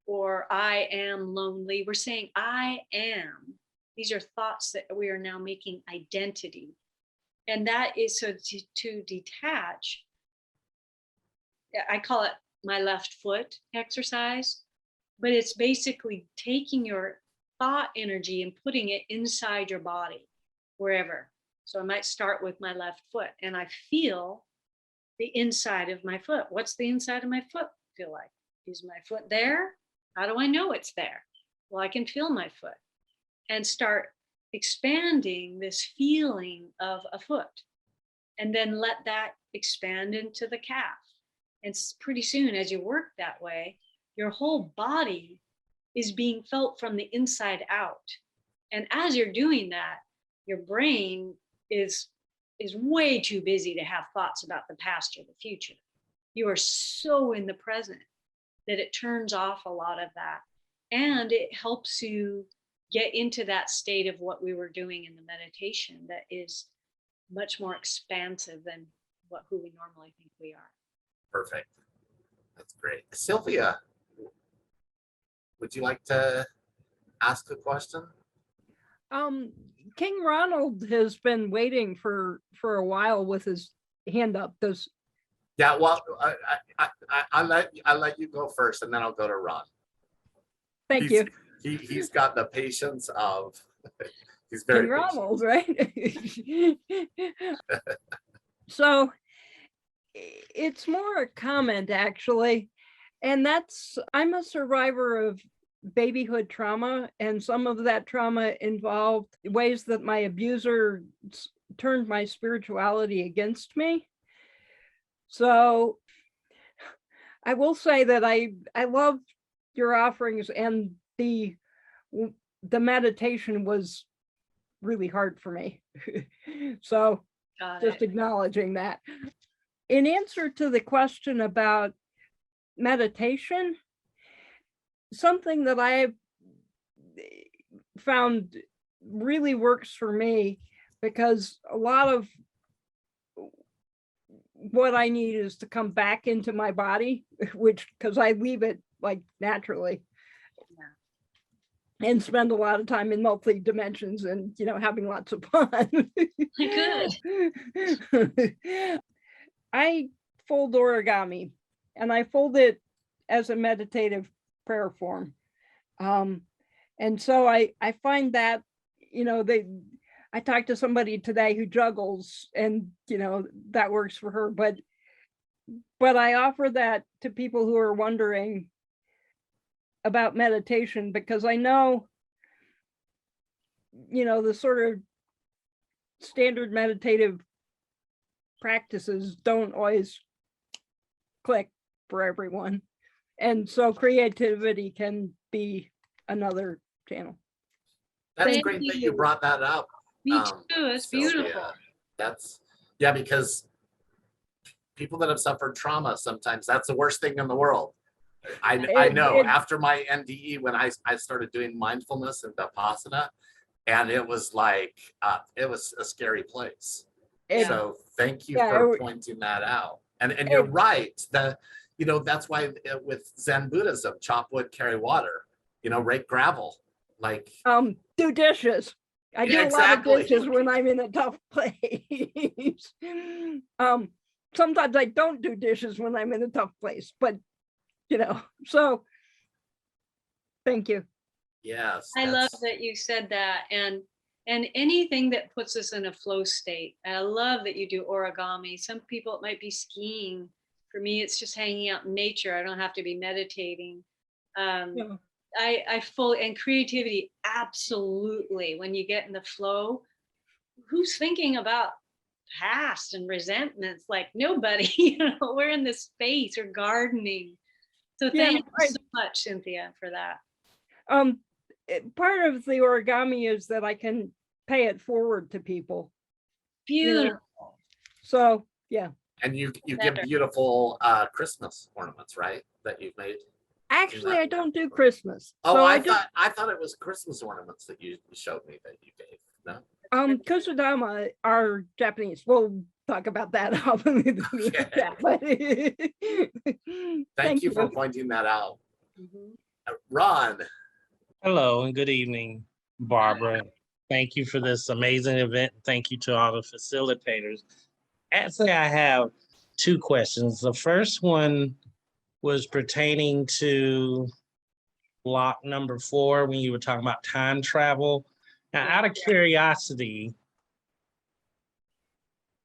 or I am lonely. We're saying I am. These are thoughts that we are now making identity. And that is, so to detach, I call it my left foot exercise, but it's basically taking your thought energy and putting it inside your body, wherever. So I might start with my left foot and I feel the inside of my foot. What's the inside of my foot feel like? Is my foot there? How do I know it's there? Well, I can feel my foot and start expanding this feeling of a foot, and then let that expand into the calf. And pretty soon, as you work that way, your whole body is being felt from the inside out. And as you're doing that, your brain is way too busy to have thoughts about the past or the future. You are so in the present that it turns off a lot of that. And it helps you get into that state of what we were doing in the meditation that is much more expansive than who we normally think we are. Perfect. That's great. Sylvia, would you like to ask a question? King Ronald has been waiting for a while with his hand up. Yeah, well, I'll let you go first, and then I'll go to Ron. Thank you. He's got the patience of, he's very King Ronald, right? So it's more a comment, actually. And that's, I'm a survivor of babyhood trauma, and some of that trauma involved ways that my abuser turned my spirituality against me. So I will say that I love your offerings, and the meditation was really hard for me. So Got just it. acknowledging that. In answer to the question about meditation, something that I've found really works for me, because a lot of what I need is to come back into my body, which, because I leave it like naturally. And spend a lot of time in multi dimensions and, you know, having lots of fun. Good. I fold origami, and I fold it as a meditative prayer form. And so I find that, you know, I talked to somebody today who juggles, and, you know, that works for her, but I offer that to people who are wondering about meditation, because I know, you know, the sort of standard meditative practices don't always click for everyone. And so creativity can be another channel. That's Thank great that you. you brought that up. Me too. It's Sylvia. beautiful. That's, yeah, because people that have suffered trauma, sometimes that's the worst thing in the world. I know after my NDE, when I started doing mindfulness and Vipassana, and it was like, it was a scary place. So thank you for pointing that out. And you're right, that, you know, that's why with Zen Buddhism, chop wood, carry water, you know, rake gravel, like. Do dishes. I do a lot of dishes when I'm in a tough place. Sometimes I don't do dishes when I'm in a tough place, but, you know, so thank you. Yes. I love that you said that. And anything that puts us in a flow state. And I love that you do origami. Some people, it might be skiing. For me, it's just hanging out in nature. I don't have to be meditating. I fully, and creativity, absolutely. When you get in the flow, who's thinking about past and resentments? Like nobody, you know, we're in this space, or gardening. So thank you so much, Cynthia, for that. Part of the origami is that I can pay it forward to people. Beautiful. You know? So yeah. And you give beautiful Christmas ornaments, right? That you've made. Actually, I don't do Christmas. Oh, so I thought it was Christmas ornaments that you showed me that you gave. No. Kusudama are Japanese. We'll talk about that. Thank you for pointing that out. Ron. Hello and good evening, Barbara. Thank you for this amazing event. Thank you to all the facilitators. Actually, I have two questions. The first one was pertaining to block number 4 when you were talking about time travel. Now, out of curiosity,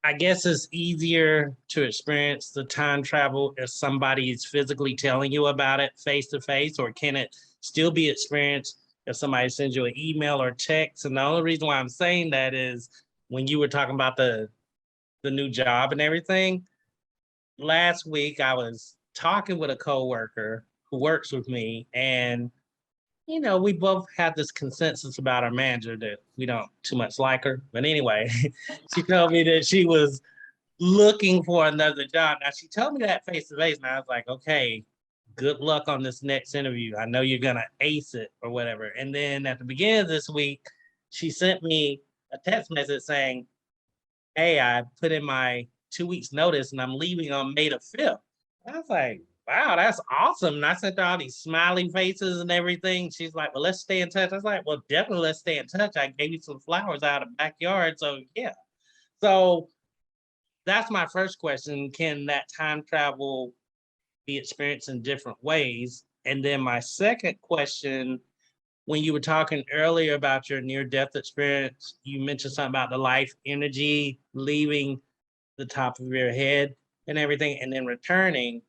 I guess it's easier to experience the time travel if somebody is physically telling you about it face to face, or can it still be experienced if somebody sends you an email or text? And the only reason why I'm saying that is when you were talking about the new job and everything, last week I was talking with a coworker who works with me, and you know, we both have this consensus about our manager that we don't too much like her. But anyway, she told me that she was looking for another job. Now, she told me that face to face, and I was like, okay, good luck on this next interview. I know you're going to ace it or whatever. And then at the beginning of this week, she sent me a text message saying, hey, I put in my 2 weeks notice and I'm leaving on May the 5th. And I was like, wow, that's awesome. And I sent her all these smiley faces and everything. She's like, well, let's stay in touch. I was like, well, definitely let's stay in touch. I gave you some flowers out of the backyard. So yeah. So that's my first question. Can that time travel be experienced in different ways? And then my second question, when you were talking earlier about your near-death experience, you mentioned something about the life energy leaving the top of your head and everything, and then returning.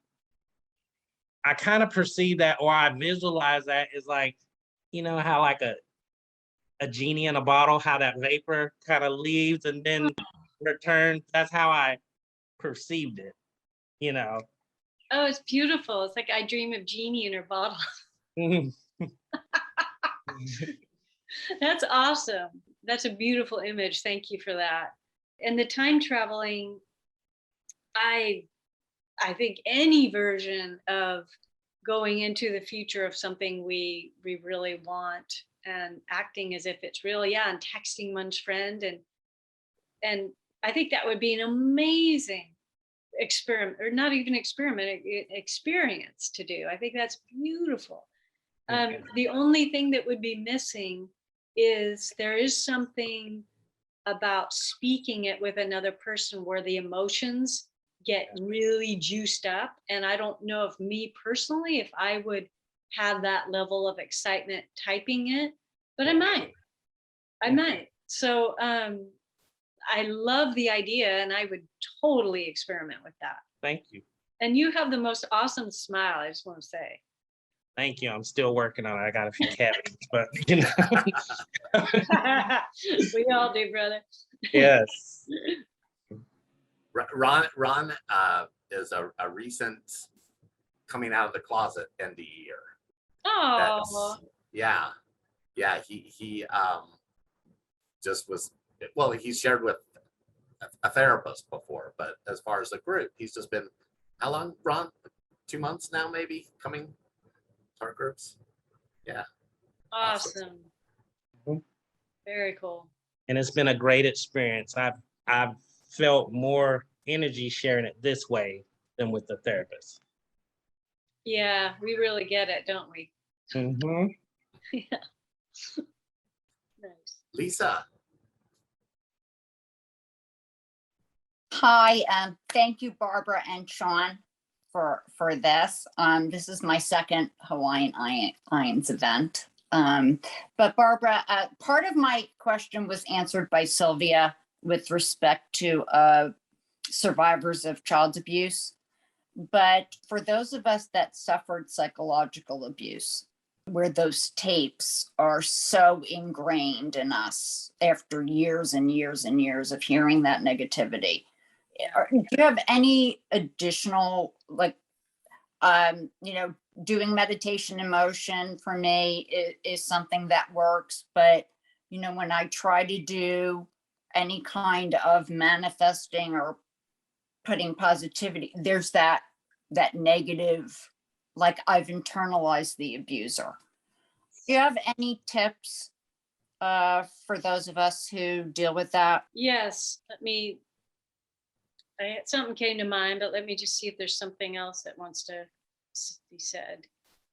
I kind of perceive that, or I visualize that as like, you know, how like a genie in a bottle, how that vapor kind of leaves and then returns. That's how I perceived it, you know. Oh, it's beautiful. It's like I dream of Genie in her bottle. That's awesome. That's a beautiful image. Thank you for that. And the time traveling, I think any version of going into the future of something we really want and acting as if it's real, yeah, and texting one's friend, and I think that would be an amazing experiment, or not even experiment, experience to do. I think that's beautiful. The only thing that would be missing is there is something about speaking it with another person where the emotions get really juiced up. And I don't know if me personally, if I would have that level of excitement typing it, but I might. So I love the idea, and I would totally experiment with that. Thank you. And you have the most awesome smile, I just want to say. Thank you. I'm still working on it. I got a few cavities, but you know. We all do, brother. Yes. Ron is a recent coming out of the closet end of the year. Oh, Yeah. He just was, well, he's shared with a therapist before, but as far as the group, he's just been, how long, Ron? 2 months now, maybe, coming to our groups. Yeah. awesome. Very cool. And it's been a great experience. I've felt more energy sharing it this way than with the therapist. Yeah, we really get it, don't we? Mm-hmm. Yeah. Nice. Lisa. Hi, thank you, Barbara and Sean, for this. This is my second Hawaiian IANDS event. But Barbara, part of my question was answered by Sylvia with respect to survivors of child abuse. But for those of us that suffered psychological abuse, where those tapes are so ingrained in us after years and years and years of hearing that negativity, do you have any additional, like, doing meditation in motion for me is something that works, but when I try to do any kind of manifesting or putting positivity, there's that negative, like I've internalized the abuser. Do you have any tips for those of us who deal with that? Yes, something came to mind, but let me just see if there's something else that wants to be said.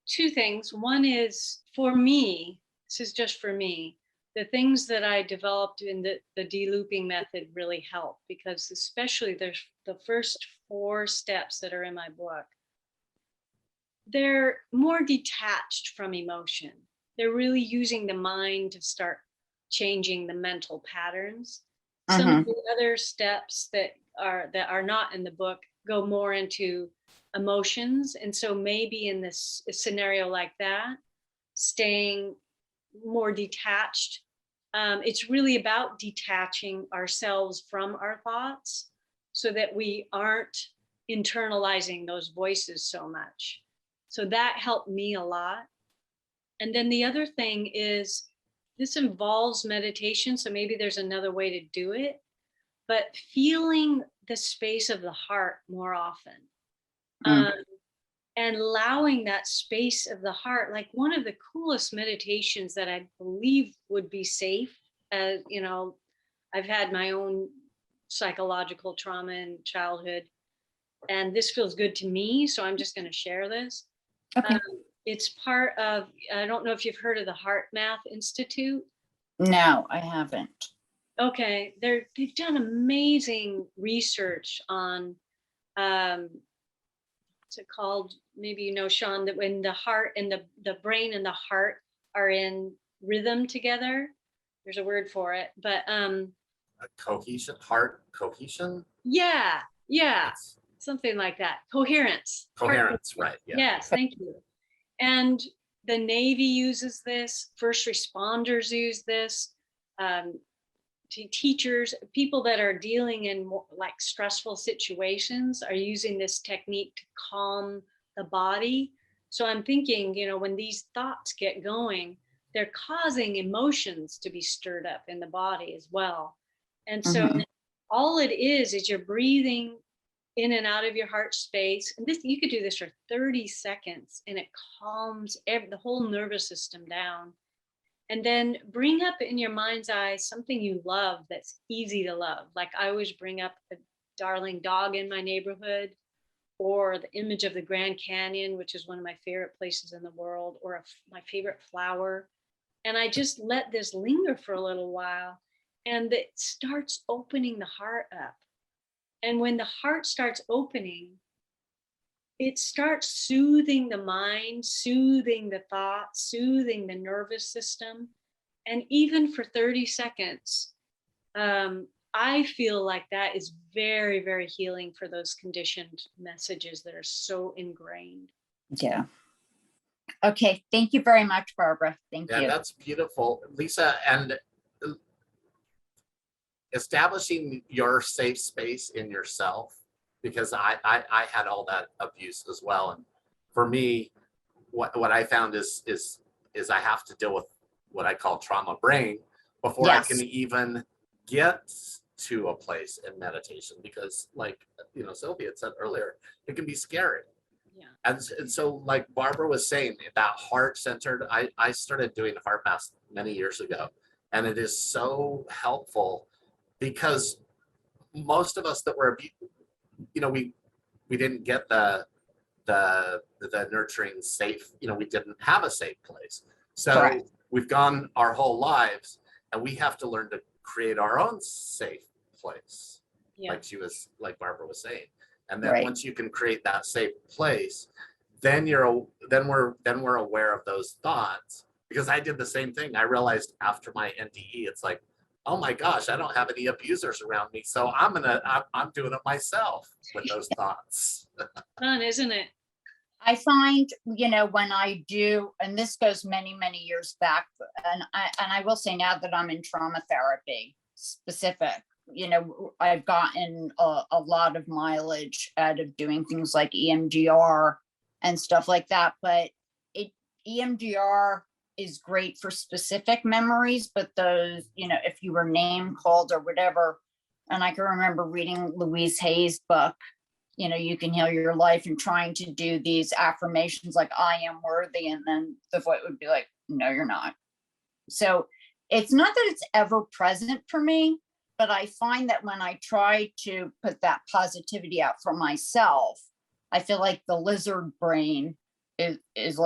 Two things. One is, for me, this is just for me, the things that I developed in the de-looping method really help, because especially there's the first 4 steps that are in my book. They're more detached from emotion. They're really using the mind to start changing the mental patterns. Some of the other steps that are not in the book go more into emotions. And so maybe in this scenario like that, staying more detached, it's really about detaching ourselves from our thoughts so that we aren't internalizing those voices so much. So that helped me a lot. And then the other thing is, this involves meditation, so maybe there's another way to do it, but feeling the space of the heart more often. And allowing that space of the heart, like one of the coolest meditations that I believe would be safe, as I've had my own psychological trauma in childhood, and this feels good to me, so I'm just going to share this. Okay. It's part of, I don't know if you've heard of the Heart Math Institute. No, I haven't. Okay, they've done amazing research on, what's it called? Maybe Sean, that when the heart and the brain and the heart are in rhythm together, there's a word for it, but Cohesion, heart cohesion. Yeah, something like that. Coherence. Coherence, right? Yeah. Yes, thank you. And the Navy uses this. First responders use this. Teachers, people that are dealing in more, like, stressful situations are using this technique to calm the body. So I'm thinking, when these thoughts get going, they're causing emotions to be stirred up in the body as well. And so all it is you're breathing in and out of your heart space. And this, you could do this for 30 seconds and it calms the whole nervous system down. And then bring up in your mind's eye something you love that's easy to love. Like I always bring up a darling dog in my neighborhood, or the image of the Grand Canyon, which is one of my favorite places in the world, or my favorite flower. And I just let this linger for a little while, and it starts opening the heart up. And when the heart starts opening, it starts soothing the mind, soothing the thoughts, soothing the nervous system. And even for 30 seconds, I feel like that is very, very healing for those conditioned messages that are so ingrained. Yeah. Okay. Thank you very much, Barbara. Thank you. Yeah, that's beautiful, Lisa. And establishing your safe space in yourself, because I had all that abuse as well. And for me, what I found is I have to deal with what I call trauma brain before I can even get to a place in meditation, because like, you know, Sylvia had said earlier, it can be scary. Yeah. And so like Barbara was saying, that heart-centered, I started doing heart math many years ago, and it is so helpful because most of us that were, you know, we didn't get the nurturing safe, you know, we didn't have a safe place. So we've gone our whole lives, and we have to learn to create our own safe place. Yeah. Like Barbara was saying. And then once you can create that safe place, then we're aware of those thoughts. Because I did the same thing. I realized after my NDE, it's like, oh my gosh, I don't have any abusers around me, so I'm doing it myself with those thoughts. Fun, isn't it? I find, you know, when I do, and this goes many, many years back, and I will say now that I'm in trauma therapy specific, you know, I've gotten a lot of mileage out of doing things like EMDR and stuff like that. But EMDR is great for specific memories, but those, you know, if you were name called or whatever, and I can remember reading Louise Hay's book, you know, you can heal your life, and trying to do these affirmations like I am worthy, and then the voice would be like, no, you're not. So it's not that it's ever present for me, but I find that when I try to put that positivity out for myself, I feel like the lizard brain is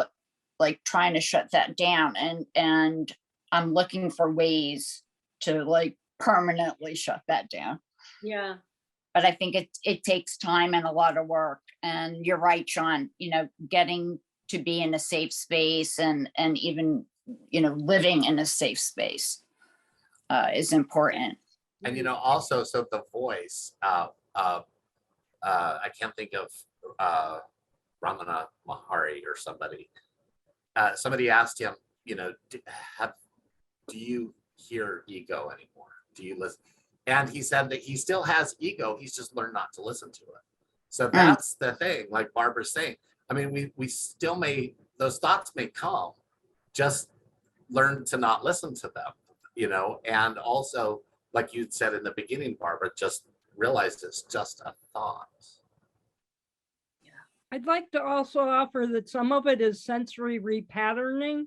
like trying to shut that down, and I'm looking for ways to like permanently shut that down. Yeah. But I think it takes time and a lot of work. And you're right, Sean, you know, getting to be in a safe space and even, you know, living in a safe space is important. And, you know, also, so the voice, I can't think of Ramana Mahari or somebody. Somebody asked him, you know, do you hear ego anymore? Do you listen? And he said that he still has ego. He's just learned not to listen to it. So that's the thing, like Barbara's saying. I mean, we still those thoughts may come, just learn to not listen to them, you know, and also, like you said in the beginning, Barbara, just realize it's just a thought. I'd like to also offer that some of it is sensory repatterning,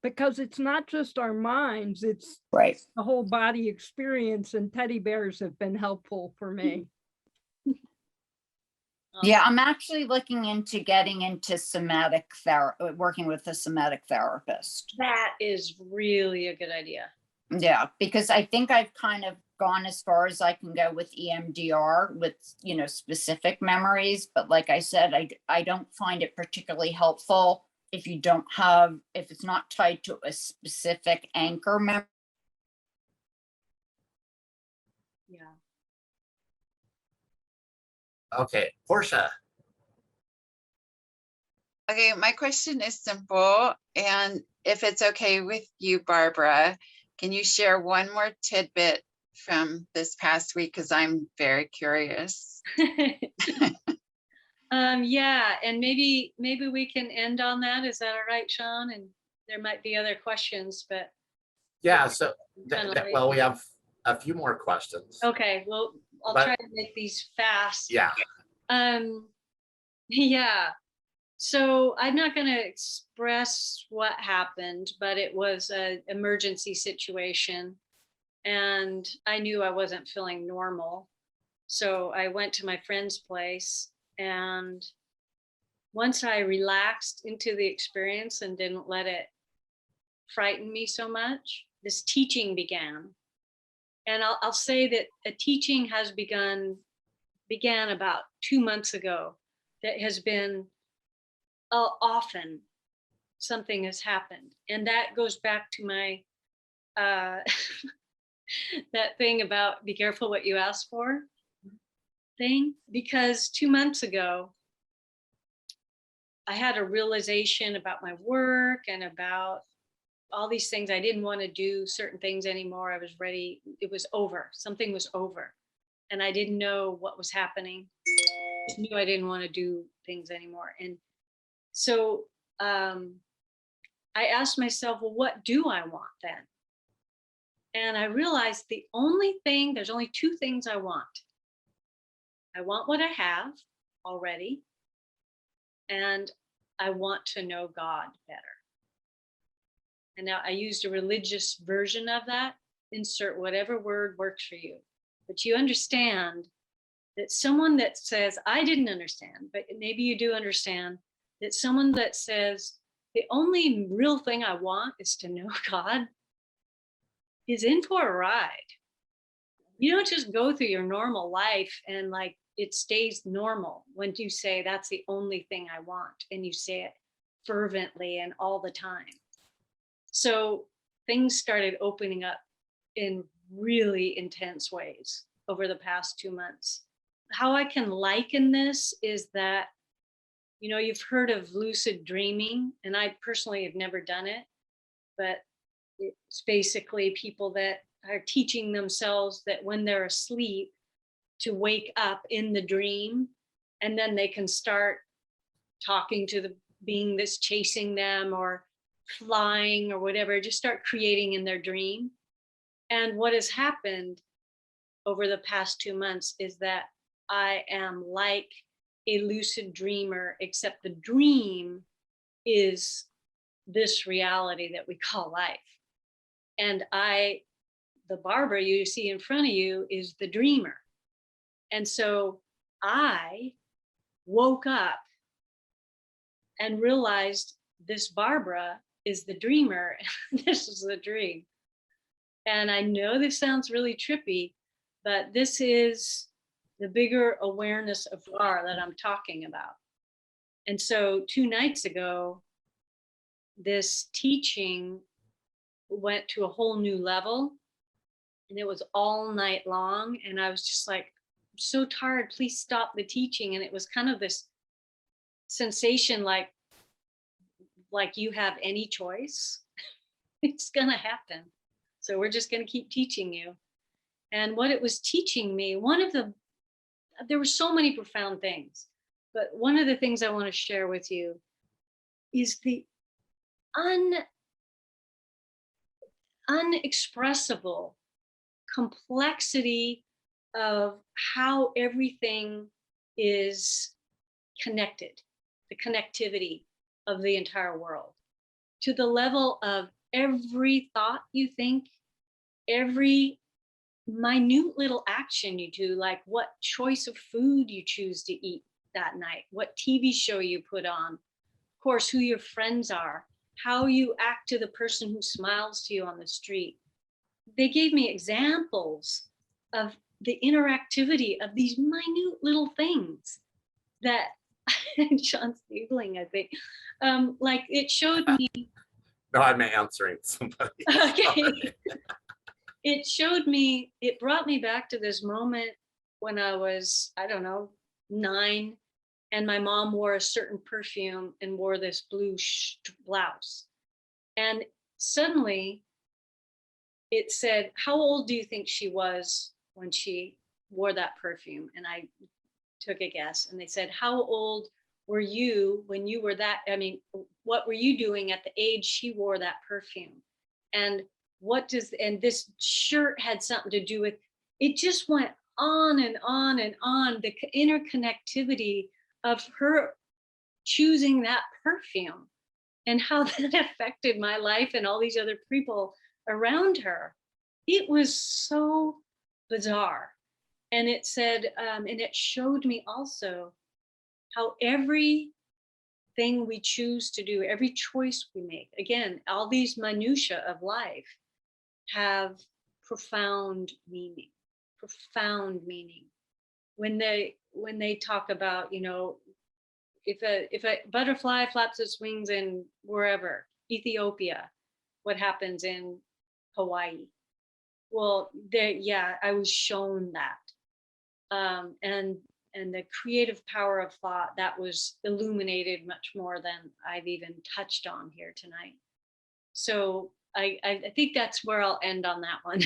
because it's not just our minds, it's the whole body experience, and teddy bears have been helpful for me. Yeah, I'm actually looking into getting into somatic therapy, working with a somatic therapist. That is really a good idea. Yeah, because I think I've kind of gone as far as I can go with EMDR with, you know, specific memories. But like I said, I don't find it particularly helpful if you don't have, if it's not tied to a specific anchor memory. Yeah. Okay, Portia. Okay, my question is simple, and if it's okay with you, Barbara, can you share one more tidbit from this past week? Because I'm very curious. Yeah, and maybe we can end on that. Is that all right, Sean? And there might be other questions, but Yeah, so, Kinda late. well, we have a few more questions. okay, well, I'll But- try to make these fast. Yeah, Yeah. So I'm not going to express what happened, but it was an emergency situation. And I knew I wasn't feeling normal. So I went to my friend's place. And once I relaxed into the experience and didn't let it frighten me so much, this teaching began. And I'll say that a teaching has began about 2 months ago that has been often something has happened. And that goes back to my that thing about be careful what you ask for thing, because 2 months ago I had a realization about my work and about all these things. I didn't want to do certain things anymore. I was ready. It was over. Something was over. And I didn't know what was happening. I just knew I didn't want to do things anymore. And so I asked myself, well, what do I want then? And I realized there's only two things I want. I want what I have already, and I want to know God better. And now I used a religious version of that. Insert whatever word works for you. But you understand that someone that says, I didn't understand, but maybe you do understand, that someone that says, the only real thing I want is to know God, is in for a ride. You don't just go through your normal life and like it stays normal when you say that's the only thing I want, and you say it fervently and all the time. So things started opening up in really intense ways over the past 2 months. How I can liken this is that, you know, you've heard of lucid dreaming, and I personally have never done it, but it's basically people that are teaching themselves that when they're asleep to wake up in the dream, and then they can start talking to the being that's chasing them or flying or whatever, just start creating in their dream. And what has happened over the past 2 months is that I am like a lucid dreamer, except the dream is this reality that we call life. And the Barbara you see in front of you is the dreamer. And so I woke up and realized this Barbara is the dreamer. This is the dream. And I know this sounds really trippy, but this is the bigger awareness of Ra that I'm talking about. And so 2 nights ago, this teaching went to a whole new level, and it was all night long. And I was just like, I'm so tired, please stop the teaching. And it was kind of this sensation like you have any choice. It's gonna happen. So we're just gonna keep teaching you. And what it was teaching me, there were so many profound things, but one of the things I want to share with you is the unexpressible complexity of how everything is connected, the connectivity of the entire world, to the level of every thought you think, every minute little action you do, like what choice of food you choose to eat that night, what TV show you put on, of course, who your friends are, how you act to the person who smiles to you on the street. They gave me examples of the interactivity of these minute little things that Sean's giggling, I think. Like it showed me. no, I'm answering somebody. Okay. It brought me back to this moment when I was, I don't know, 9, and my mom wore a certain perfume and wore this blue blouse. And suddenly it said, how old do you think she was when she wore that perfume? And I took a guess, and they said, how old were you when you were that, I mean, what were you doing at the age she wore that perfume? And and this shirt had something to do with, it just went on and on and on, the interconnectivity of her choosing that perfume and how that affected my life and all these other people around her. It was so bizarre. And it said, and it showed me also how everything we choose to do, every choice we make, again, all these minutiae of life have profound meaning. When they talk about, you know, if a butterfly flaps its wings in wherever, Ethiopia, what happens in Hawaii? Well, I was shown that. And the creative power of thought that was illuminated much more than I've even touched on here tonight. So I think that's where I'll end on that one.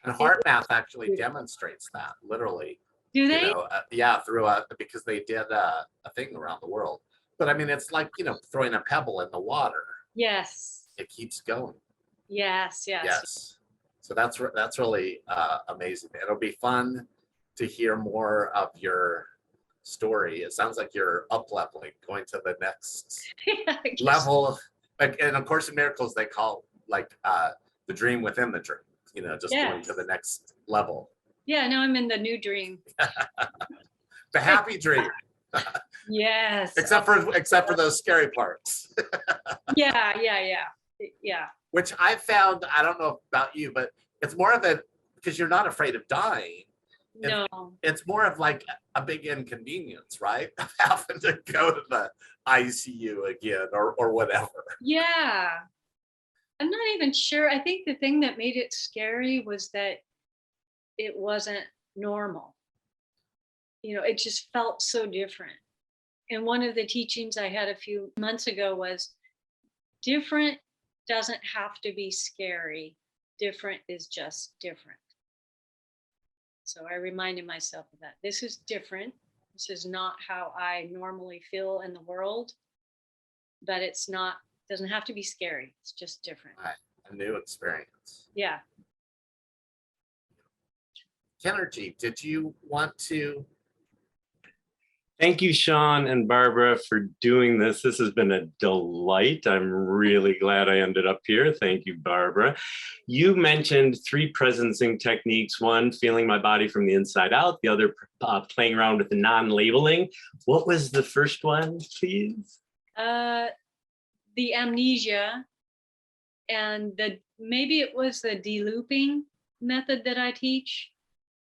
And heart math actually demonstrates that, literally. Do they? You know, yeah, because they did a thing around the world. But I mean, it's like, you know, throwing a pebble in the water. Yes. It keeps going. Yes. So that's really amazing. It'll be fun to hear more of your story. It sounds like you're up-leveling, going to the next level. And of course, in Miracles, they call like the dream within the dream, you know, just going to the next level. Yeah, now I'm in the new dream. The happy dream. Yes. Except for those scary parts. Yeah. Which I found, I don't know about you, but it's more of because you're not afraid of dying. No. It's more of like a big inconvenience, right? Having to go to the ICU again or whatever. Yeah. I'm not even sure. I think the thing that made it scary was that it wasn't normal. You know, it just felt so different. And one of the teachings I had a few months ago was different doesn't have to be scary. Different is just different. So I reminded myself of that. This is different. This is not how I normally feel in the world, but doesn't have to be scary. It's just different. Right. A new experience. Yeah. Kenergy, did you want to? Thank you, Sean and Barbara, for doing this. This has been a delight. I'm really glad I ended up here. Thank you, Barbara. You mentioned 3 presencing techniques. One, feeling my body from the inside out. The other, playing around with the non-labeling. What was the first one, please? The amnesia, and maybe it was the de-looping method that I teach.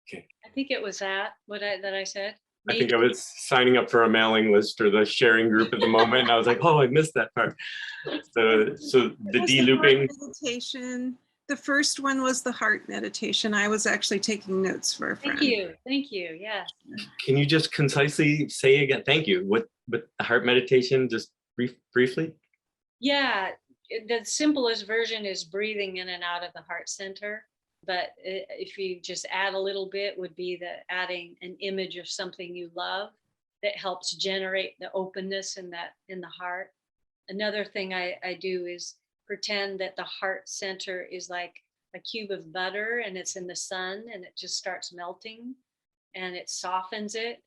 Okay. I think it was that I said. I think I was signing up for a mailing list or the sharing group at the moment. And I was like, oh, I missed that part. So the de-looping. Meditation. The first one was the heart meditation. I was actually taking notes for a friend. Thank you. Yeah. Can you just concisely say again? Thank you. What the heart meditation? Just briefly. Yeah, the simplest version is breathing in and out of the heart center. But if you just add a little bit, would be adding an image of something you love that helps generate the openness in the heart. Another thing I do is pretend that the heart center is like a cube of butter and it's in the sun and it just starts melting and it softens it.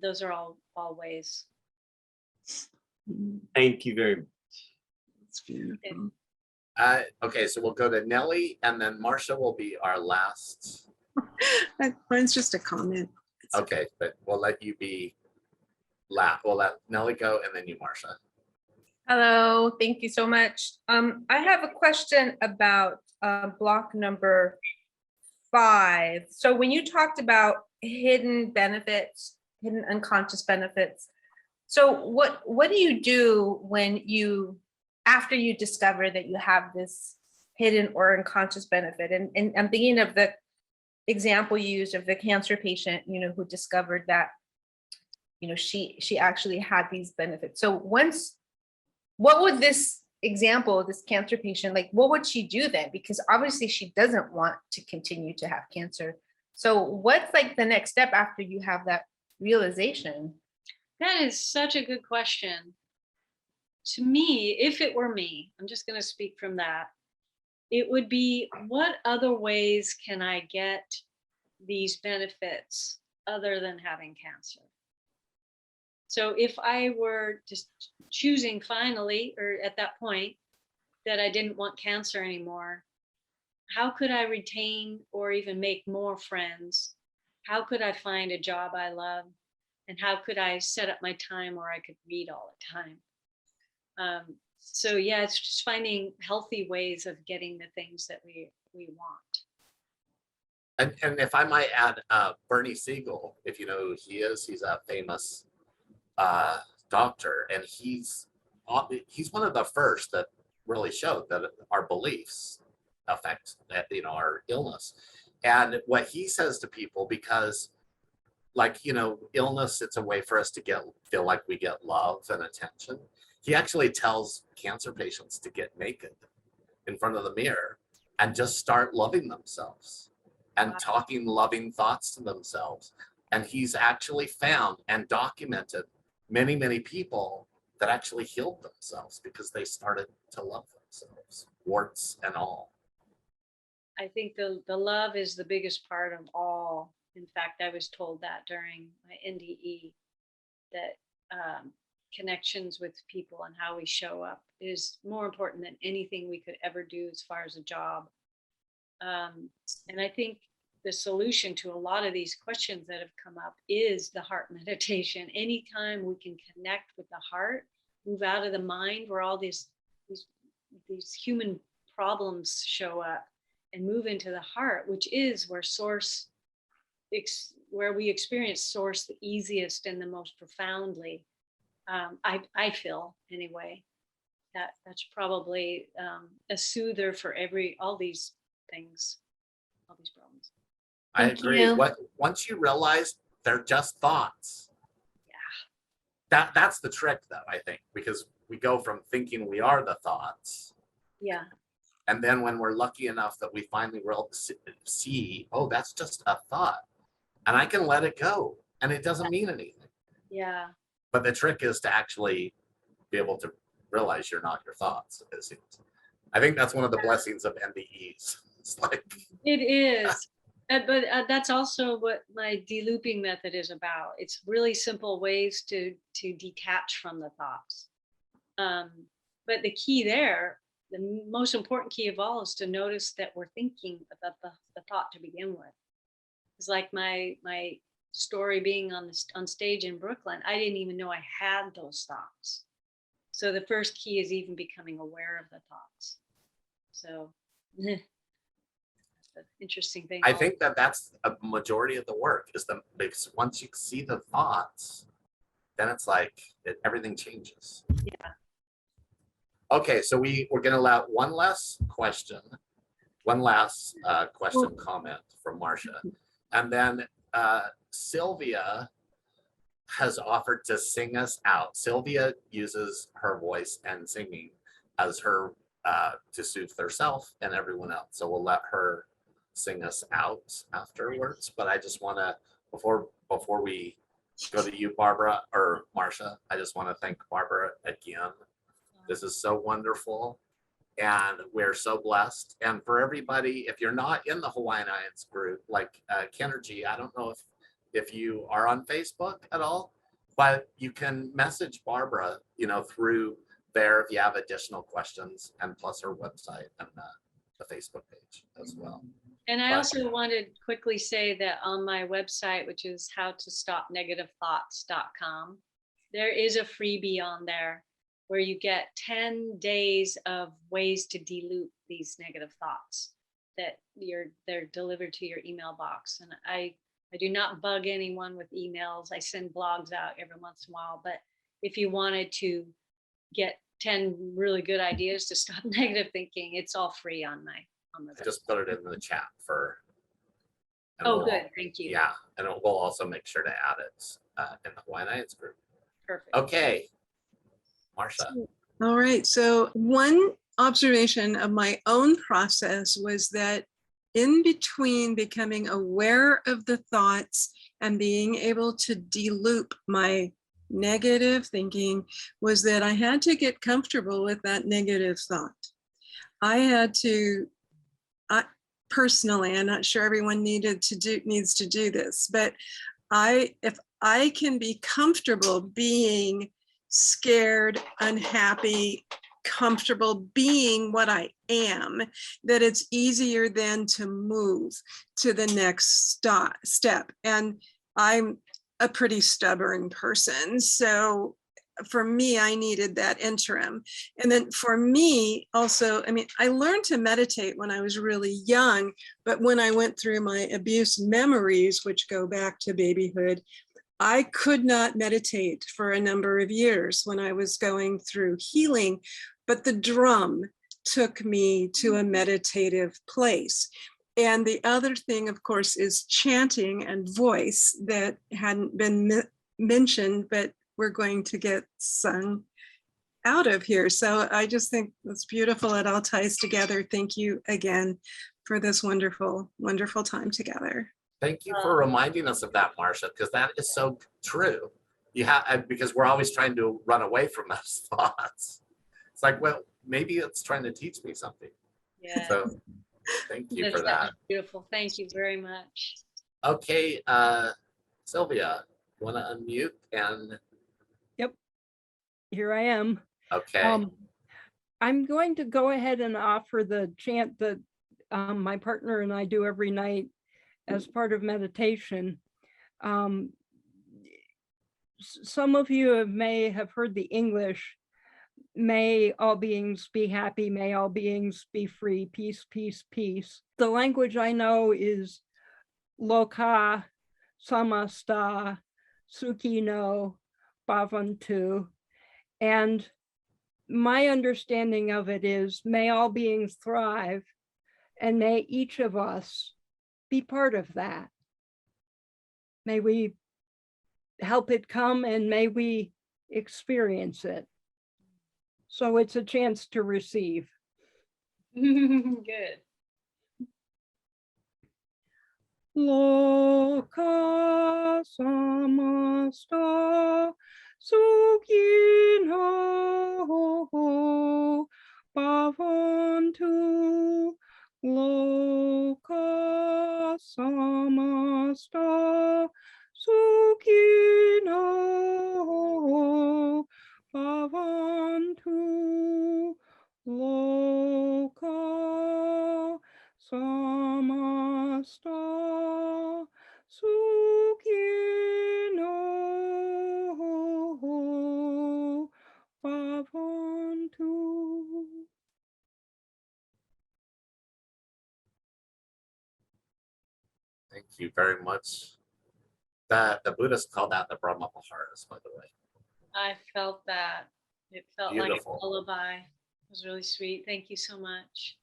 Those are all ways. Thank you very much. It's beautiful. Okay, so we'll go to Nellie and then Marcia will be our last. Mine's just a comment. Okay, but we'll let you be last. We'll let Nellie go and then you, Marcia. Hello, thank you so much. I have a question about block number 5. So when you talked about hidden benefits, hidden unconscious benefits, so what do you do when after you discover that you have this hidden or unconscious benefit? And I'm thinking of the example you used of the cancer patient, who discovered that, she actually had these benefits. So what would this example, this cancer patient, what would she do then? Because obviously she doesn't want to continue to have cancer. So what's the next step after you have that realization? That is such a good question. To me, if it were me, I'm just going to speak from that. It would be, what other ways can I get these benefits other than having cancer? So if I were just choosing finally, or at that point, that I didn't want cancer anymore, how could I retain or even make more friends? How could I find a job I love? And how could I set up my time where I could read all the time? So yeah, it's just finding healthy ways of getting the things that we want. And if I might add, Bernie Siegel, if you know who he is, he's a famous doctor, and he's one of the first that really showed that our beliefs affect, you know, our illness. And what he says to people, because like, you know, illness, it's a way for us to feel like we get love and attention. He actually tells cancer patients to get naked in front of the mirror and just start loving themselves and talking loving thoughts to themselves. And he's actually found and documented many, many people that actually healed themselves because they started to love themselves, warts and all. I think the love is the biggest part of all. In fact, I was told that during my NDE, that connections with people and how we show up is more important than anything we could ever do as far as a job. And I think the solution to a lot of these questions that have come up is the heart meditation. Anytime we can connect with the heart, move out of the mind where all these human problems show up, and move into the heart, which is where where we experience source the easiest and the most profoundly. I feel anyway, that's probably a soother for all these things, all these problems. I Thank agree. you. Once you realize they're just thoughts. Yeah. That's the trick though, I think, because we go from thinking we are the thoughts. Yeah. And then when we're lucky enough that we finally see, oh, that's just a thought, and I can let it go and it doesn't mean anything. Yeah. But the trick is to actually be able to realize you're not your thoughts. I think that's one of the blessings of NDEs. It's like, it is. But that's also what my de-looping method is about. It's really simple ways to detach from the thoughts. But the key there, the most important key of all, is to notice that we're thinking about the thought to begin with. It's like my story being on stage in Brooklyn. I didn't even know I had those thoughts. So the first key is even becoming aware of the thoughts. So interesting thing. I think that's a majority of the work, is because once you see the thoughts, then it's like everything changes. Yeah. Okay, so we're going to allow one last question comment from Marcia, and then Sylvia has offered to sing us out. Sylvia uses her voice and singing as her to soothe herself and everyone else. So we'll let her sing us out afterwards. But I just want to, before we go to you, Barbara or Marcia, I just want to thank Barbara again. This is so wonderful, and we're so blessed. And for everybody, if you're not in the Hawaiian IANDS group, like Kennergy, I don't know if you are on Facebook at all, but you can message Barbara, you know, through there if you have additional questions, and plus her website and the Facebook page as well. And I also wanted to quickly say that on my website, which is howtostopnegativethoughts.com, there is a freebie on there where you get 10 days of ways to de-loop these negative thoughts that they're delivered to your email box. And I do not bug anyone with emails. I send blogs out every once in a while, but if you wanted to get 10 really good ideas to stop negative thinking, it's all free on the I just put it in the chat Oh, good. Thank you. Yeah, and we'll also make sure to add it in the Hawaiian IANDS group. Perfect. Okay, Marcia. All right. So one observation of my own process was that in between becoming aware of the thoughts and being able to de-loop my negative thinking was that I had to get comfortable with that negative thought. I had to, personally, I'm not sure everyone needs to do this, but if I can be comfortable being scared, unhappy, comfortable being what I am, that it's easier then to move to the next step. And I'm a pretty stubborn person. So for me, I needed that interim. And then for me also, I mean, I learned to meditate when I was really young, but when I went through my abuse memories, which go back to babyhood, I could not meditate for a number of years when I was going through healing, but the drum took me to a meditative place. And the other thing, of course, is chanting and voice that hadn't been mentioned, but we're going to get sung out of here. So I just think it's beautiful. It all ties together. Thank you again for this wonderful, wonderful time together. Thank you for reminding us of that, Marcia, because that is so true. You have, because we're always trying to run away from those thoughts. It's like, well, maybe it's trying to teach me something. Yeah. So thank you for that. Beautiful. Thank you very much. Okay, Sylvia, you want to unmute and? Yep, here I am. Okay. I'm going to go ahead and offer the chant that my partner and I do every night as part of meditation. Some of you may have heard the English, may all beings be happy, may all beings be free, peace, peace, peace. The language I know is Loka Samasta Sukhino Bhavantu. And my understanding of it is, may all beings thrive, and may each of us be part of that. May we help it come, and may we experience it. So it's a chance to receive. Good. Loka samasta sukhino bhavantu. Loka samasta sukhino bhavantu. Loka samasta sukhino bhavantu. Thank you very much. The Buddhists call that the Brahma Viharas, by the way. I felt that. It felt Beautiful. like a lullaby. It was really sweet. Thank you so much.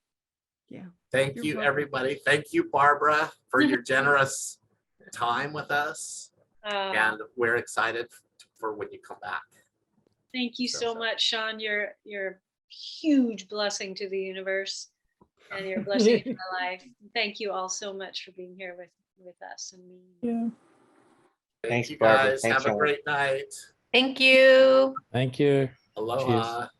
Yeah. Thank You're you, welcome. everybody. Thank you, Barbara, for your generous time with us. And we're excited for when you come back. Thank you so much, Sean. You're a huge blessing to the universe, and you're a blessing in my life. Thank you all so much for being here with us and me. Yeah. Thank Thanks, you Barbara. guys. Thanks, Have a Sean. great night. Thank you. Thank you. Aloha.